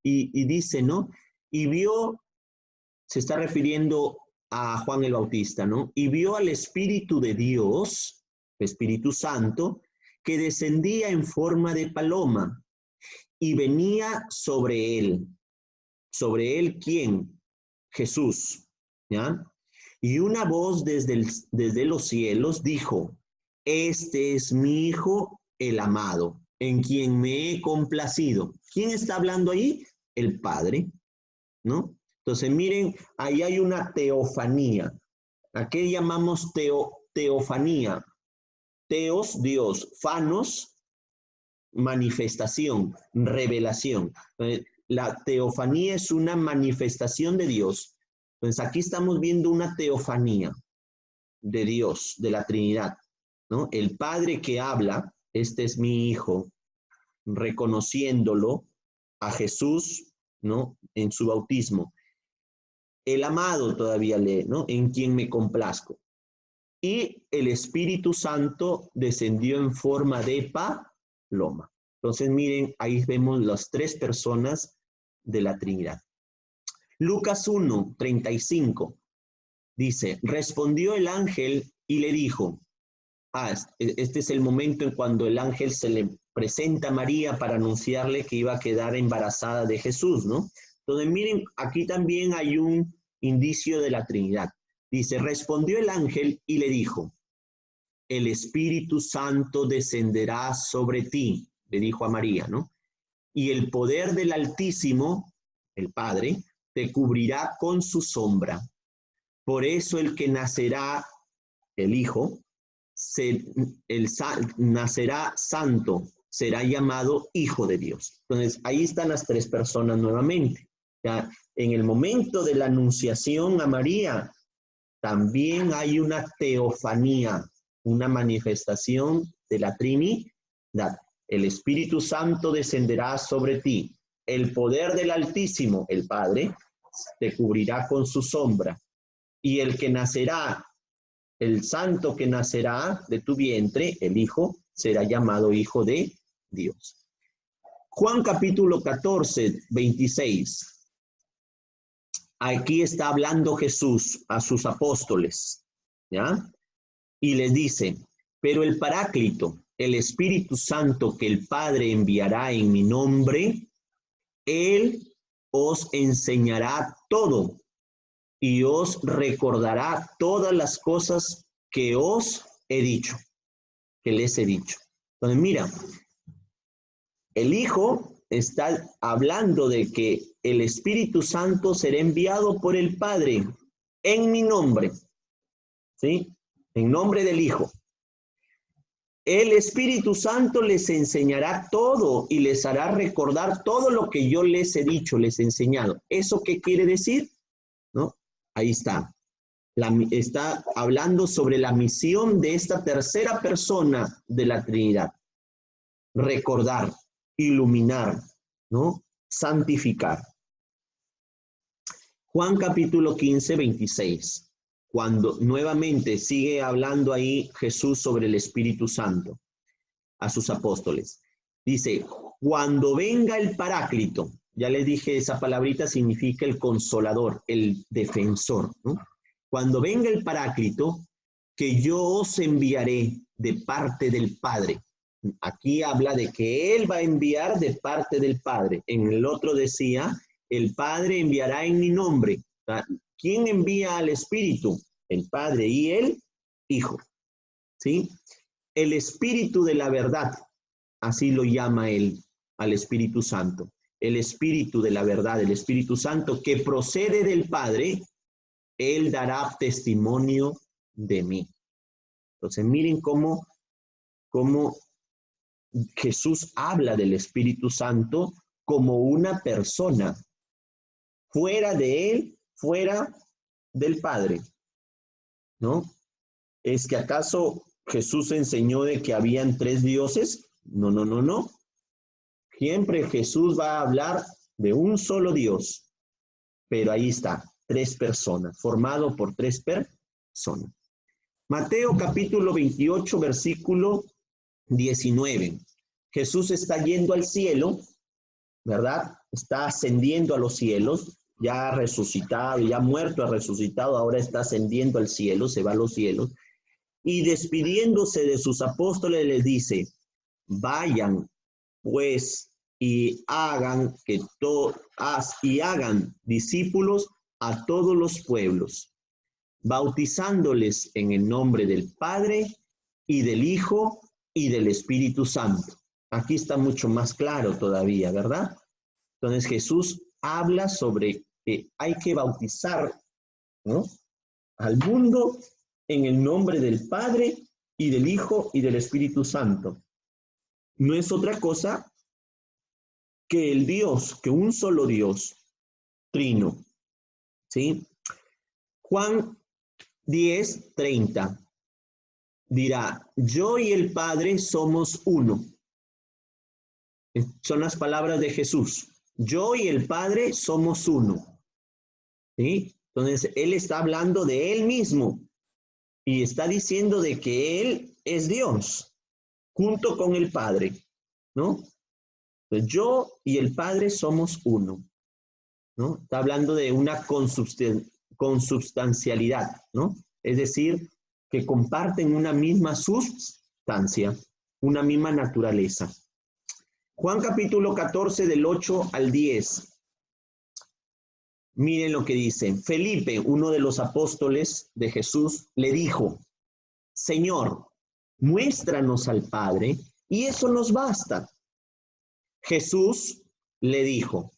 y dice, ¿no? Y vio, se está refiriendo a Juan el Bautista, ¿no? Y vio al Espíritu de Dios, Espíritu Santo, que descendía en forma de paloma y venía sobre él. ¿Sobre él quién? Jesús, ¿ya? Y una voz desde los cielos dijo, este es mi Hijo, el amado, en quien me he complacido. ¿Quién está hablando ahí? El Padre, ¿no? Entonces, miren, ahí hay una teofanía. ¿A qué llamamos teofanía? Teos, Dios, fanos, manifestación, revelación. La teofanía es una manifestación de Dios. Entonces, aquí estamos viendo una teofanía de Dios, de la Trinidad, ¿no? El Padre que habla, este es mi Hijo, reconociéndolo a Jesús, ¿no? En su bautismo. El amado todavía lee, ¿no? En quien me complazco. Y el Espíritu Santo descendió en forma de paloma. Entonces, miren, ahí vemos las tres personas de la Trinidad. Lucas 1:35 dice, respondió el ángel y le dijo, este es el momento en cuando el ángel se le presenta a María para anunciarle que iba a quedar embarazada de Jesús, ¿no? Entonces, miren, aquí también hay un indicio de la Trinidad. Dice, respondió el ángel y le dijo, el Espíritu Santo descenderá sobre ti, le dijo a María, ¿no? Y el poder del Altísimo, el Padre, te cubrirá con su sombra. Por eso el que nacerá, el Hijo, nacerá santo, será llamado Hijo de Dios. Entonces, ahí están las tres personas nuevamente. Ya, en el momento de la anunciación a María, también hay una teofanía, una manifestación de la Trinidad. El Espíritu Santo descenderá sobre ti. El poder del Altísimo, el Padre, te cubrirá con su sombra. Y el que nacerá, el santo que nacerá de tu vientre, el Hijo, será llamado Hijo de Dios. Juan capítulo 14, 26. Aquí está hablando Jesús a sus apóstoles, ¿ya? Y les dice, pero el Paráclito, el Espíritu Santo que el Padre enviará en mi nombre, Él os enseñará todo y os recordará todas las cosas que os he dicho, que les he dicho. Entonces, mira, el Hijo está hablando de que el Espíritu Santo será enviado por el Padre en mi nombre, ¿sí? En nombre del Hijo. El Espíritu Santo les enseñará todo y les hará recordar todo lo que yo les he dicho, les he enseñado. ¿Eso qué quiere decir? ¿No? Ahí está. Está hablando sobre la misión de esta tercera persona de la Trinidad. Recordar, iluminar, ¿no? Santificar. Juan capítulo 15, 26. Cuando nuevamente sigue hablando ahí Jesús sobre el Espíritu Santo a sus apóstoles. Dice, cuando venga el Paráclito, ya les dije, esa palabrita significa el consolador, el defensor, ¿no? Cuando venga el Paráclito, que yo os enviaré de parte del Padre. Aquí habla de que Él va a enviar de parte del Padre. En el otro decía, el Padre enviará en mi nombre. ¿Quién envía al Espíritu? El Padre y el Hijo. ¿Sí? El Espíritu de la verdad, así lo llama Él al Espíritu Santo. El Espíritu de la verdad, el Espíritu Santo que procede del Padre, Él dará testimonio de mí. Entonces, miren cómo Jesús habla del Espíritu Santo como una persona, fuera de Él, fuera del Padre, ¿no? ¿Es que acaso Jesús enseñó de que habían tres dioses? No, no, no, no. Siempre Jesús va a hablar de un solo Dios, pero ahí está, tres personas, formado por tres personas. Mateo capítulo 28, versículo 19. Jesús está yendo al cielo, ¿verdad? Está ascendiendo a los cielos, ya resucitado, ya muerto, ha resucitado, ahora está ascendiendo al cielo, se va a los cielos. Y despidiéndose de sus apóstoles les dice, vayan pues y hagan discípulos a todos los pueblos, bautizándoles en el nombre del Padre y del Hijo y del Espíritu Santo. aquí está mucho más claro todavía, ¿verdad? Entonces Jesús habla sobre que hay que bautizar, ¿no?, al mundo en el nombre del Padre y del Hijo y del Espíritu Santo. No es otra cosa que el Dios, que un solo Dios, trino, ¿sí? Juan 10:30 dirá, yo y el Padre somos uno. Son las palabras de Jesús. Yo y el Padre somos uno, ¿sí? Entonces, Él está hablando de Él mismo y está diciendo de que Él es Dios, junto con el Padre, ¿no? Entonces, yo y el Padre somos uno, ¿no? Está hablando de una consubstancialidad, ¿no? Es decir, que comparten una misma sustancia, una misma naturaleza. Juan capítulo 14 del 8 al 10. Miren lo que dice. Felipe, uno de los apóstoles de Jesús, le dijo, Señor, muéstranos al Padre y eso nos basta. Jesús le dijo,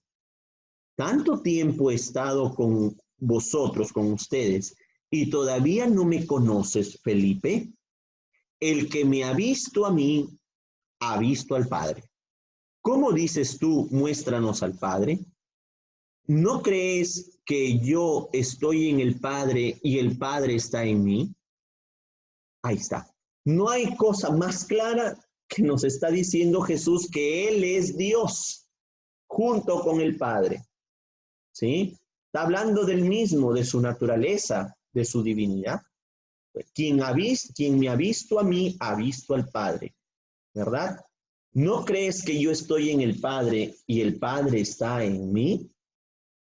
tanto tiempo he estado con vosotros, con ustedes, y todavía no me conoces, Felipe. El que me ha visto a mí, ha visto al Padre. ¿Cómo dices tú, muéstranos al Padre? ¿No crees que yo estoy en el Padre y el Padre está en mí? Ahí está. No hay cosa más clara que nos está diciendo Jesús que Él es Dios junto con el Padre. ¿Sí? Está hablando del mismo, de su naturaleza, de su divinidad. Quien me ha visto a mí, ha visto al Padre, ¿verdad? ¿No crees que yo estoy en el Padre y el Padre está en mí?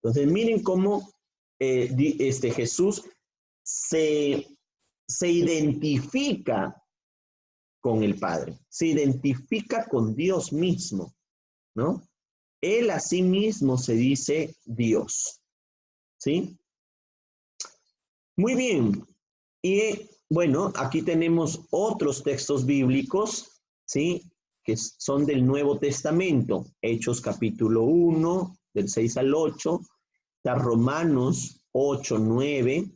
Entonces, miren cómo Jesús se identifica con el Padre, se identifica con Dios mismo, ¿no? Él a sí mismo se dice Dios, ¿sí? Muy bien. Y bueno, aquí tenemos otros textos bíblicos, ¿sí? Que son del Nuevo Testamento. Hechos capítulo 1, del 6 al 8. Está Romanos 8, 9.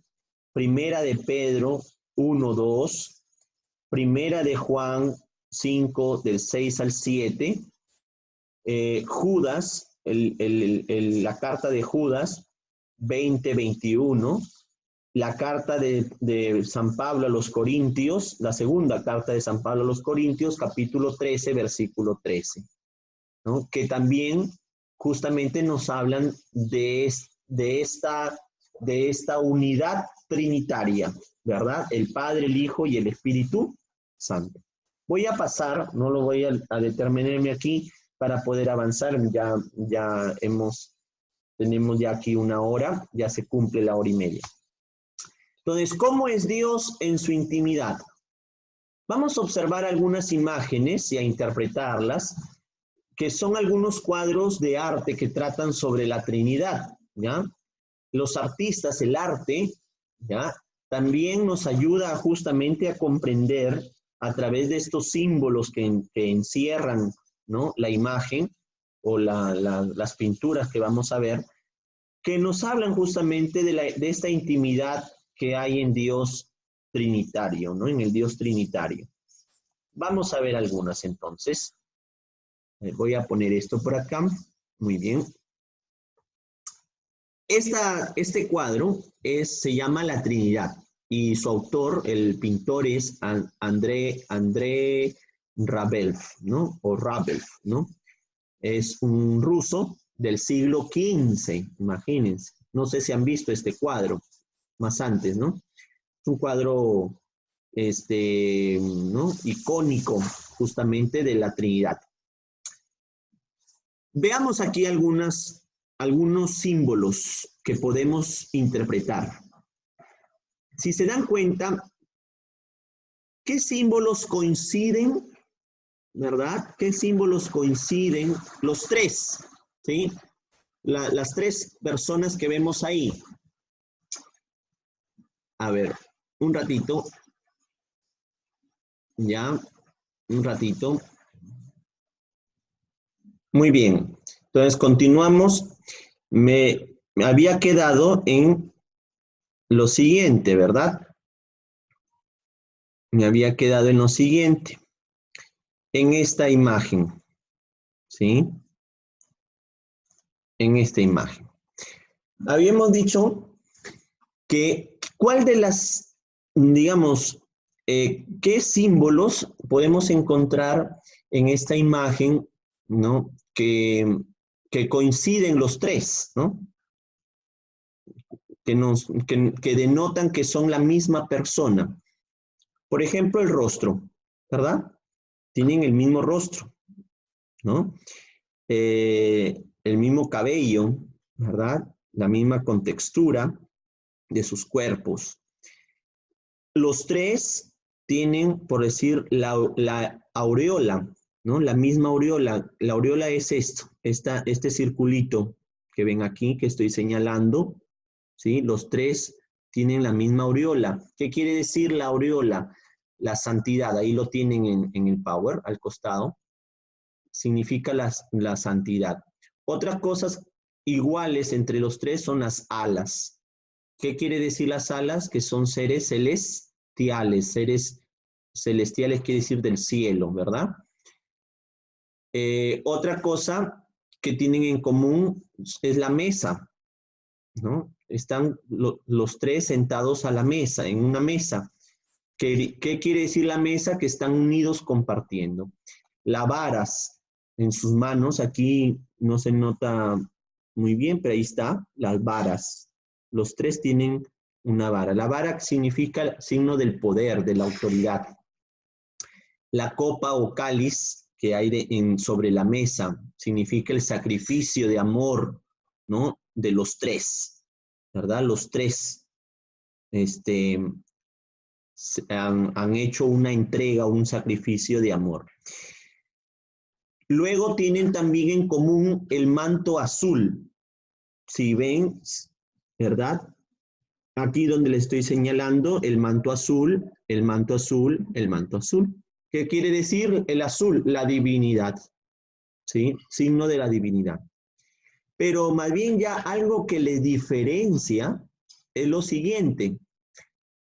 Primera de Pedro 1, 2. Primera de Juan 5, del 6 al 7. Judas, la carta de Judas 20, 21. La carta de San Pablo a los Corintios, la segunda carta de San Pablo a los Corintios, capítulo 13, versículo 13, ¿no? Que también justamente nos hablan de esta unidad trinitaria, ¿verdad? El Padre, el Hijo y el Espíritu Santo. Voy a pasar, no lo voy a determinarme aquí para poder avanzar, tenemos ya aquí una hora, ya se cumple la hora y media. Entonces, ¿cómo es Dios en su intimidad? Vamos a observar algunas imágenes y a interpretarlas, que son algunos cuadros de arte que tratan sobre la Trinidad, ¿ya? Los artistas, el arte, ¿ya? También nos ayuda justamente a comprender a través de estos símbolos que encierran, ¿no?, la imagen o las pinturas que vamos a ver, que nos hablan justamente de esta intimidad que hay en Dios trinitario, ¿no? En el Dios trinitario. Vamos a ver algunas entonces. Voy a poner esto por acá. Muy bien. Este cuadro se llama La Trinidad y su autor, el pintor, es André Rabelv, ¿no? O Rabelv, ¿no? Es un ruso del siglo XV, imagínense. No sé si han visto este cuadro más antes, ¿no? Es un cuadro, ¿no?, icónico justamente de la Trinidad. Veamos aquí algunos símbolos que podemos interpretar. Si se dan cuenta, ¿qué símbolos coinciden? ¿Verdad? ¿Qué símbolos coinciden? Los tres, ¿sí? Las tres personas que vemos ahí. A ver, un ratito. Ya, un ratito. Muy bien. Entonces, continuamos. Me había quedado en lo siguiente, ¿verdad? Me había quedado en lo siguiente, en esta imagen, ¿sí? En esta imagen. Habíamos dicho que cuál de las, digamos, qué símbolos podemos encontrar en esta imagen, ¿no? Que coinciden los tres, ¿no? Que denotan que son la misma persona. Por ejemplo, el rostro, ¿verdad? Tienen el mismo rostro, ¿no? El mismo cabello, ¿verdad? La misma contextura de sus cuerpos. Los tres tienen, por decir, la aureola, ¿no? La misma aureola. La aureola es esto, este circulito que ven aquí, que estoy señalando, ¿sí? Los tres tienen la misma aureola. ¿Qué quiere decir la aureola? La santidad, ahí lo tienen en el power, al costado. Significa la santidad. Otras cosas iguales entre los tres son las alas. ¿Qué quiere decir las alas? Que son seres celestiales. Seres celestiales quiere decir del cielo, ¿verdad? Otra cosa que tienen en común es la mesa, ¿no? Están los tres sentados a la mesa, en una mesa. ¿Qué quiere decir la mesa? Que están unidos compartiendo. Las varas en sus manos, aquí no se nota muy bien, pero ahí está, las varas. Los tres tienen una vara. La vara significa signo del poder, de la autoridad. La copa o cáliz que hay sobre la mesa significa el sacrificio de amor, ¿no? De los tres, ¿verdad? Los tres han hecho una entrega, un sacrificio de amor. Luego tienen también en común el manto azul. Si ven, ¿verdad? Aquí donde le estoy señalando el manto azul, el manto azul, el manto azul. ¿Qué quiere decir el azul? La divinidad, ¿sí? Signo de la divinidad. Pero más bien ya algo que les diferencia es lo siguiente,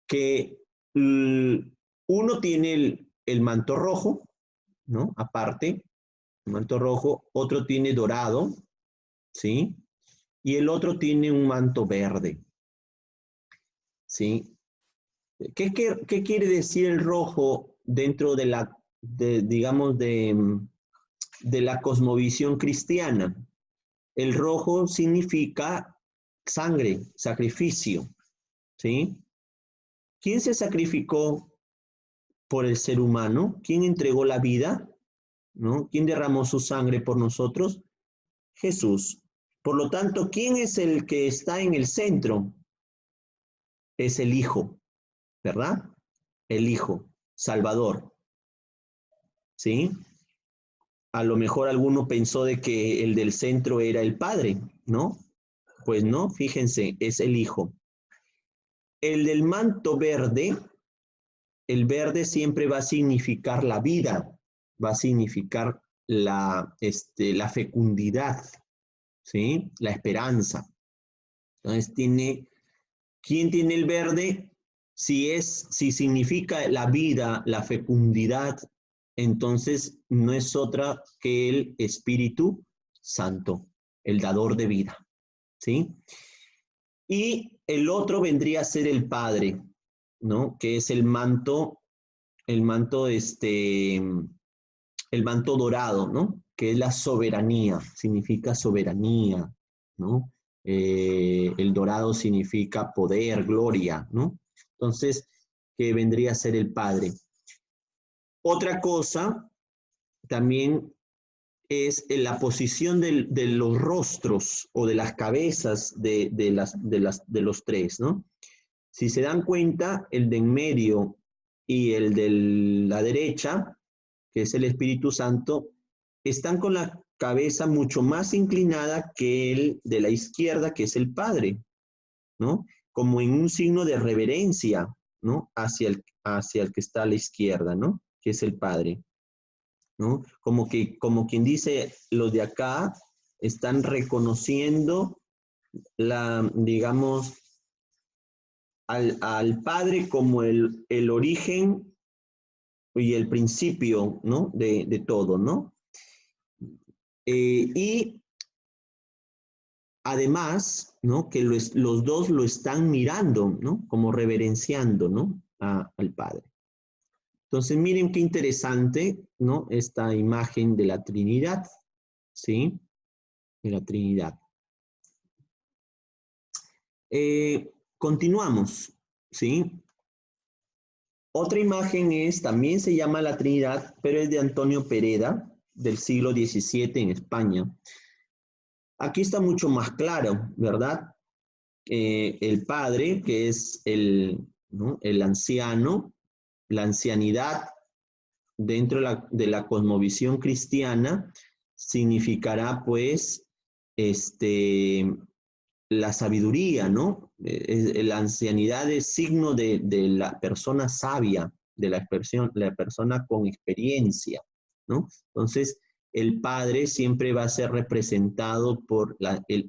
que uno tiene el manto rojo, ¿no? Aparte, el manto rojo, otro tiene dorado, ¿sí? Y el otro tiene un manto verde, ¿sí? ¿Qué quiere decir el rojo dentro de la, digamos, de la cosmovisión cristiana? El rojo significa sangre, sacrificio, ¿sí? ¿Quién se sacrificó por el ser humano? ¿Quién entregó la vida? ¿No? ¿Quién derramó su sangre por nosotros? Jesús. Por lo tanto, ¿quién es el que está en el centro? Es el Hijo, ¿verdad? El Hijo, Salvador, ¿sí? A lo mejor alguno pensó de que el del centro era el Padre, ¿no? Pues no, fíjense, es el Hijo. El del manto verde, el verde siempre va a significar la vida, va a significar la fecundidad, ¿sí? La esperanza. Entonces ¿quién tiene el verde? Si significa la vida, la fecundidad, entonces no es otra que el Espíritu Santo, el dador de vida, ¿sí? Y el otro vendría a ser el Padre, ¿no? Que es el manto, el manto dorado, ¿no? Que es la soberanía, significa soberanía, ¿no? El dorado significa poder, gloria, ¿no? Entonces, que vendría a ser el Padre. Otra cosa también es en la posición de los rostros o de las cabezas de los tres, ¿no? Si se dan cuenta, el de en medio y el de la derecha, que es el Espíritu Santo, están con la cabeza mucho más inclinada que el de la izquierda, que es el Padre, ¿no? Como en un signo de reverencia, ¿no? Hacia el que está a la izquierda, ¿no? Que es el Padre. ¿no? Como quien dice, los de acá están reconociendo digamos, al Padre como el origen y el principio, ¿no? De todo, ¿no? Y además, ¿no? Que los dos lo están mirando, ¿no? Como reverenciando, ¿no? Al Padre. Entonces, miren qué interesante, ¿no? Esta imagen de la Trinidad, ¿sí? De la Trinidad. Continuamos, ¿sí? Otra imagen también se llama la Trinidad, pero es de Antonio Pereda, del siglo XVII en España. Aquí está mucho más claro, ¿verdad? El Padre, que es ¿no? el anciano, la ancianidad dentro de la cosmovisión cristiana, significará pues la sabiduría, ¿no? La ancianidad es signo de la persona sabia, de la persona con experiencia, ¿no? Entonces, el padre siempre va a ser representado por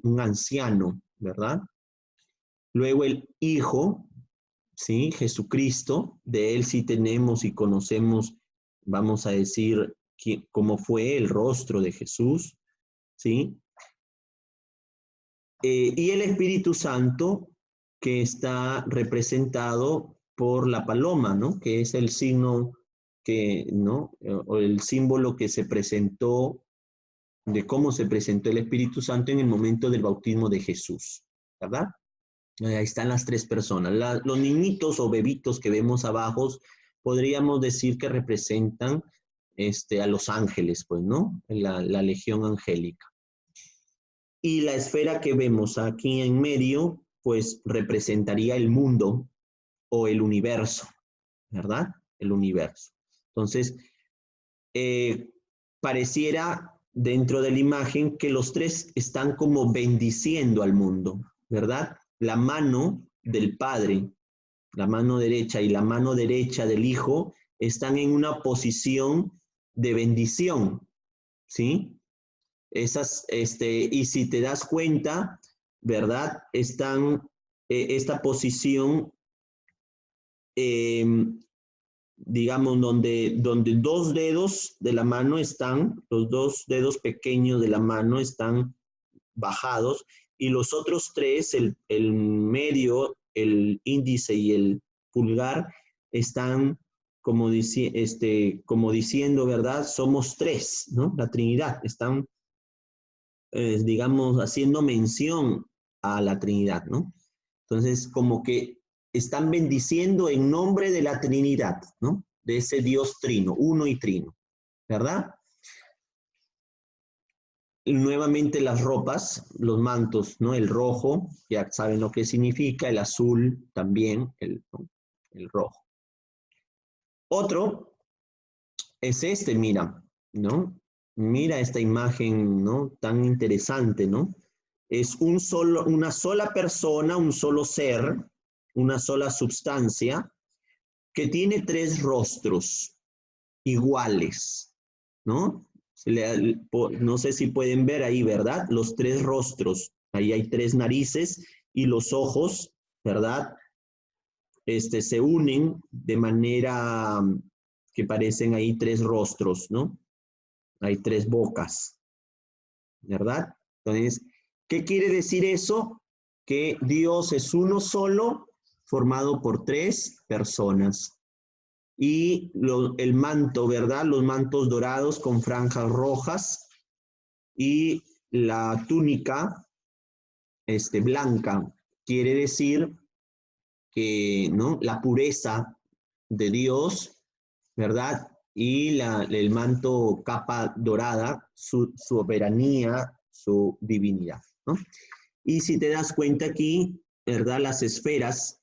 un anciano, ¿verdad? Luego el hijo, ¿sí? Jesucristo, de él sí tenemos y conocemos, vamos a decir, cómo fue el rostro de Jesús, ¿sí? Y el Espíritu Santo, que está representado por la paloma, ¿no? Que es el signo ¿no? O el símbolo que se presentó, de cómo se presentó el Espíritu Santo en el momento del bautismo de Jesús, ¿verdad? Ahí están las tres personas. Los niñitos o bebitos que vemos abajo, podríamos decir que representan a los ángeles, pues, ¿no? La legión angélica. Y la esfera que vemos aquí en medio, pues representaría el mundo o el universo, ¿verdad? El universo. Entonces, pareciera dentro de la imagen que los tres están como bendiciendo al mundo, ¿verdad? La mano del Padre, la mano derecha y la mano derecha del Hijo están en una posición de bendición, ¿sí? Y si te das cuenta, ¿verdad? Están esta posición, digamos, donde dos dedos de la mano están, los dos dedos pequeños de la mano están bajados y los otros tres, el medio, el índice y el pulgar, están como diciendo, ¿verdad? Somos tres, ¿no? La Trinidad, están digamos, haciendo mención a la Trinidad, ¿no? Entonces, como que están bendiciendo en nombre de la Trinidad, ¿no? De ese Dios trino, uno y trino, ¿verdad? Y nuevamente las ropas, los mantos, ¿no? El rojo, ya saben lo que significa, el azul también, ¿no? El rojo. Otro es mira, ¿no? Mira esta imagen, ¿no? Tan interesante, ¿no? Es una sola persona, un solo ser, una sola sustancia que tiene tres rostros iguales, ¿no? No sé si pueden ver ahí, ¿verdad? Los tres rostros. Ahí hay tres narices y los ojos, ¿verdad? Se unen de manera que parecen ahí tres rostros, ¿no? Hay tres bocas, ¿verdad? Entonces, ¿qué quiere decir eso? Que Dios es uno solo, formado por tres personas. Y el manto, ¿verdad? Los mantos dorados con franjas rojas y la túnica blanca. Quiere decir que, ¿no? La pureza de Dios, ¿verdad? Y el manto capa dorada, su soberanía, su divinidad, ¿no? Y si te das cuenta aquí, ¿verdad? Las esferas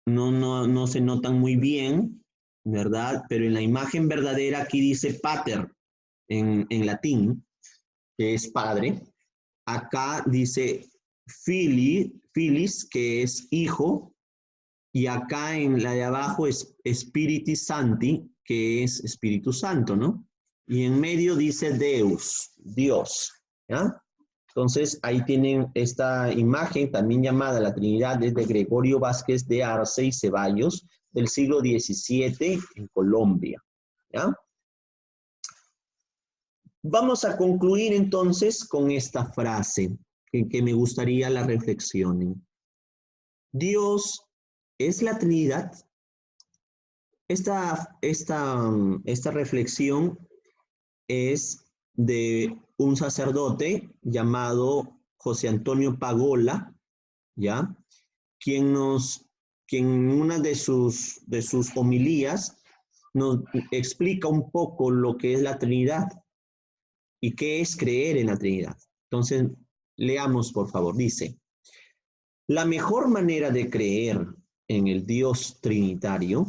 no se notan muy bien, ¿verdad? Pero en la imagen verdadera aquí dice pater en latín, que es padre. Acá dice filis, que es hijo, y acá en la de abajo es Spiritus Sancti, que es Espíritu Santo, ¿no? y en medio dice Deus, Dios, ¿ya? Entonces, ahí tienen esta imagen, también llamada la Trinidad, es de Gregorio Vázquez de Arce y Ceballos, del siglo XVII en Colombia, ¿ya? Vamos a concluir entonces con esta frase que me gustaría la reflexionen. Dios es la Trinidad. Esta reflexión es de un sacerdote llamado José Antonio Pagola, ¿ya? Quien en una de sus homilías nos explica un poco lo que es la Trinidad y qué es creer en la Trinidad. Entonces, leamos, por favor. Dice, la mejor manera de creer en el Dios trinitario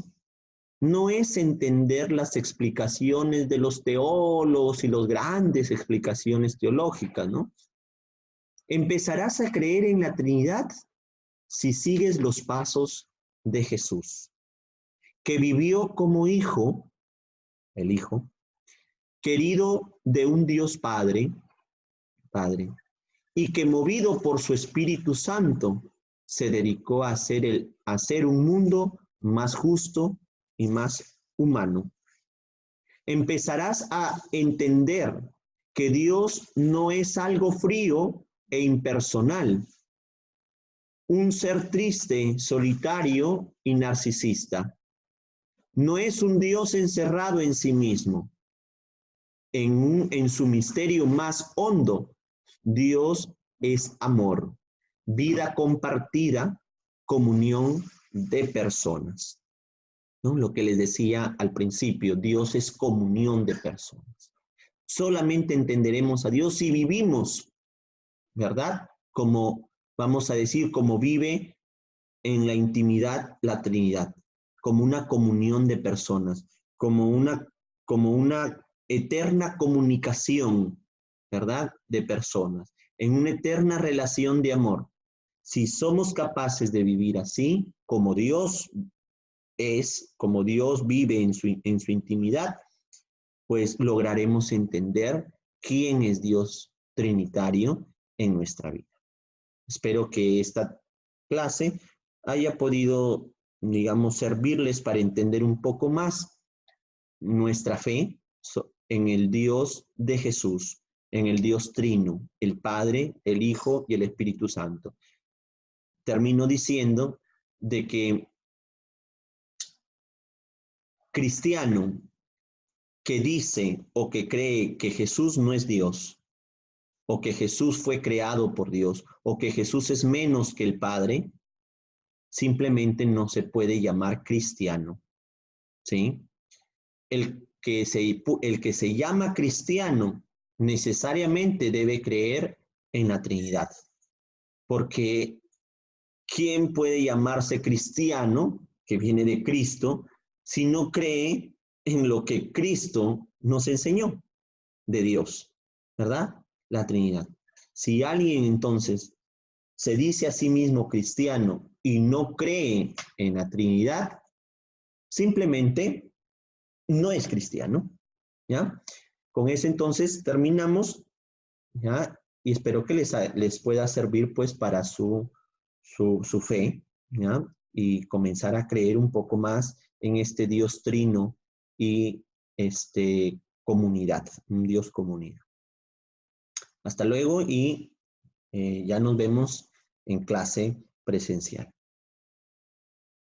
no es entender las explicaciones de los teólogos y las grandes explicaciones teológicas, ¿no? Empezarás a creer en la Trinidad si sigues los pasos de Jesús, que vivió como hijo, el Hijo, querido de un Dios Padre, y que movido por su Espíritu Santo, se dedicó a hacer un mundo más justo y más humano. Empezarás a entender que Dios no es algo frío e impersonal, un ser triste, solitario y narcisista. No es un Dios encerrado en sí mismo. En su misterio más hondo, Dios es amor, vida compartida, comunión de personas, ¿no? Lo que les decía al principio, Dios es comunión de personas. Solamente entenderemos a Dios si vivimos, ¿verdad? Como vamos a decir, como vive en la intimidad la Trinidad, como una comunión de personas, como una eterna comunicación, ¿verdad? De personas, en una eterna relación de amor. Si somos capaces de vivir así, como Dios es, como Dios vive en su intimidad, pues lograremos entender quién es Dios trinitario en nuestra vida. Espero que esta clase haya podido, digamos, servirles para entender un poco más nuestra fe en el Dios de Jesús, en el Dios Trino, el Padre, el Hijo y el Espíritu Santo. Termino diciendo de que cristiano que dice o que cree que Jesús no es Dios, o que Jesús fue creado por Dios, o que Jesús es menos que el Padre, simplemente no se puede llamar cristiano, ¿sí? El que se llama cristiano necesariamente debe creer en la Trinidad, porque ¿quién puede llamarse cristiano, que viene de Cristo, si no cree en lo que Cristo nos enseñó de Dios, ¿verdad? La Trinidad. Si alguien entonces se dice a sí mismo cristiano y no cree en la Trinidad, simplemente no es cristiano, ¿ya? Con eso entonces terminamos, ¿ya? Y espero que les pueda servir pues para su fe, ¿ya? Y comenzar a creer un poco más en este Dios trino y comunidad, un Dios comunidad. Hasta luego y ya nos vemos en clase presencial.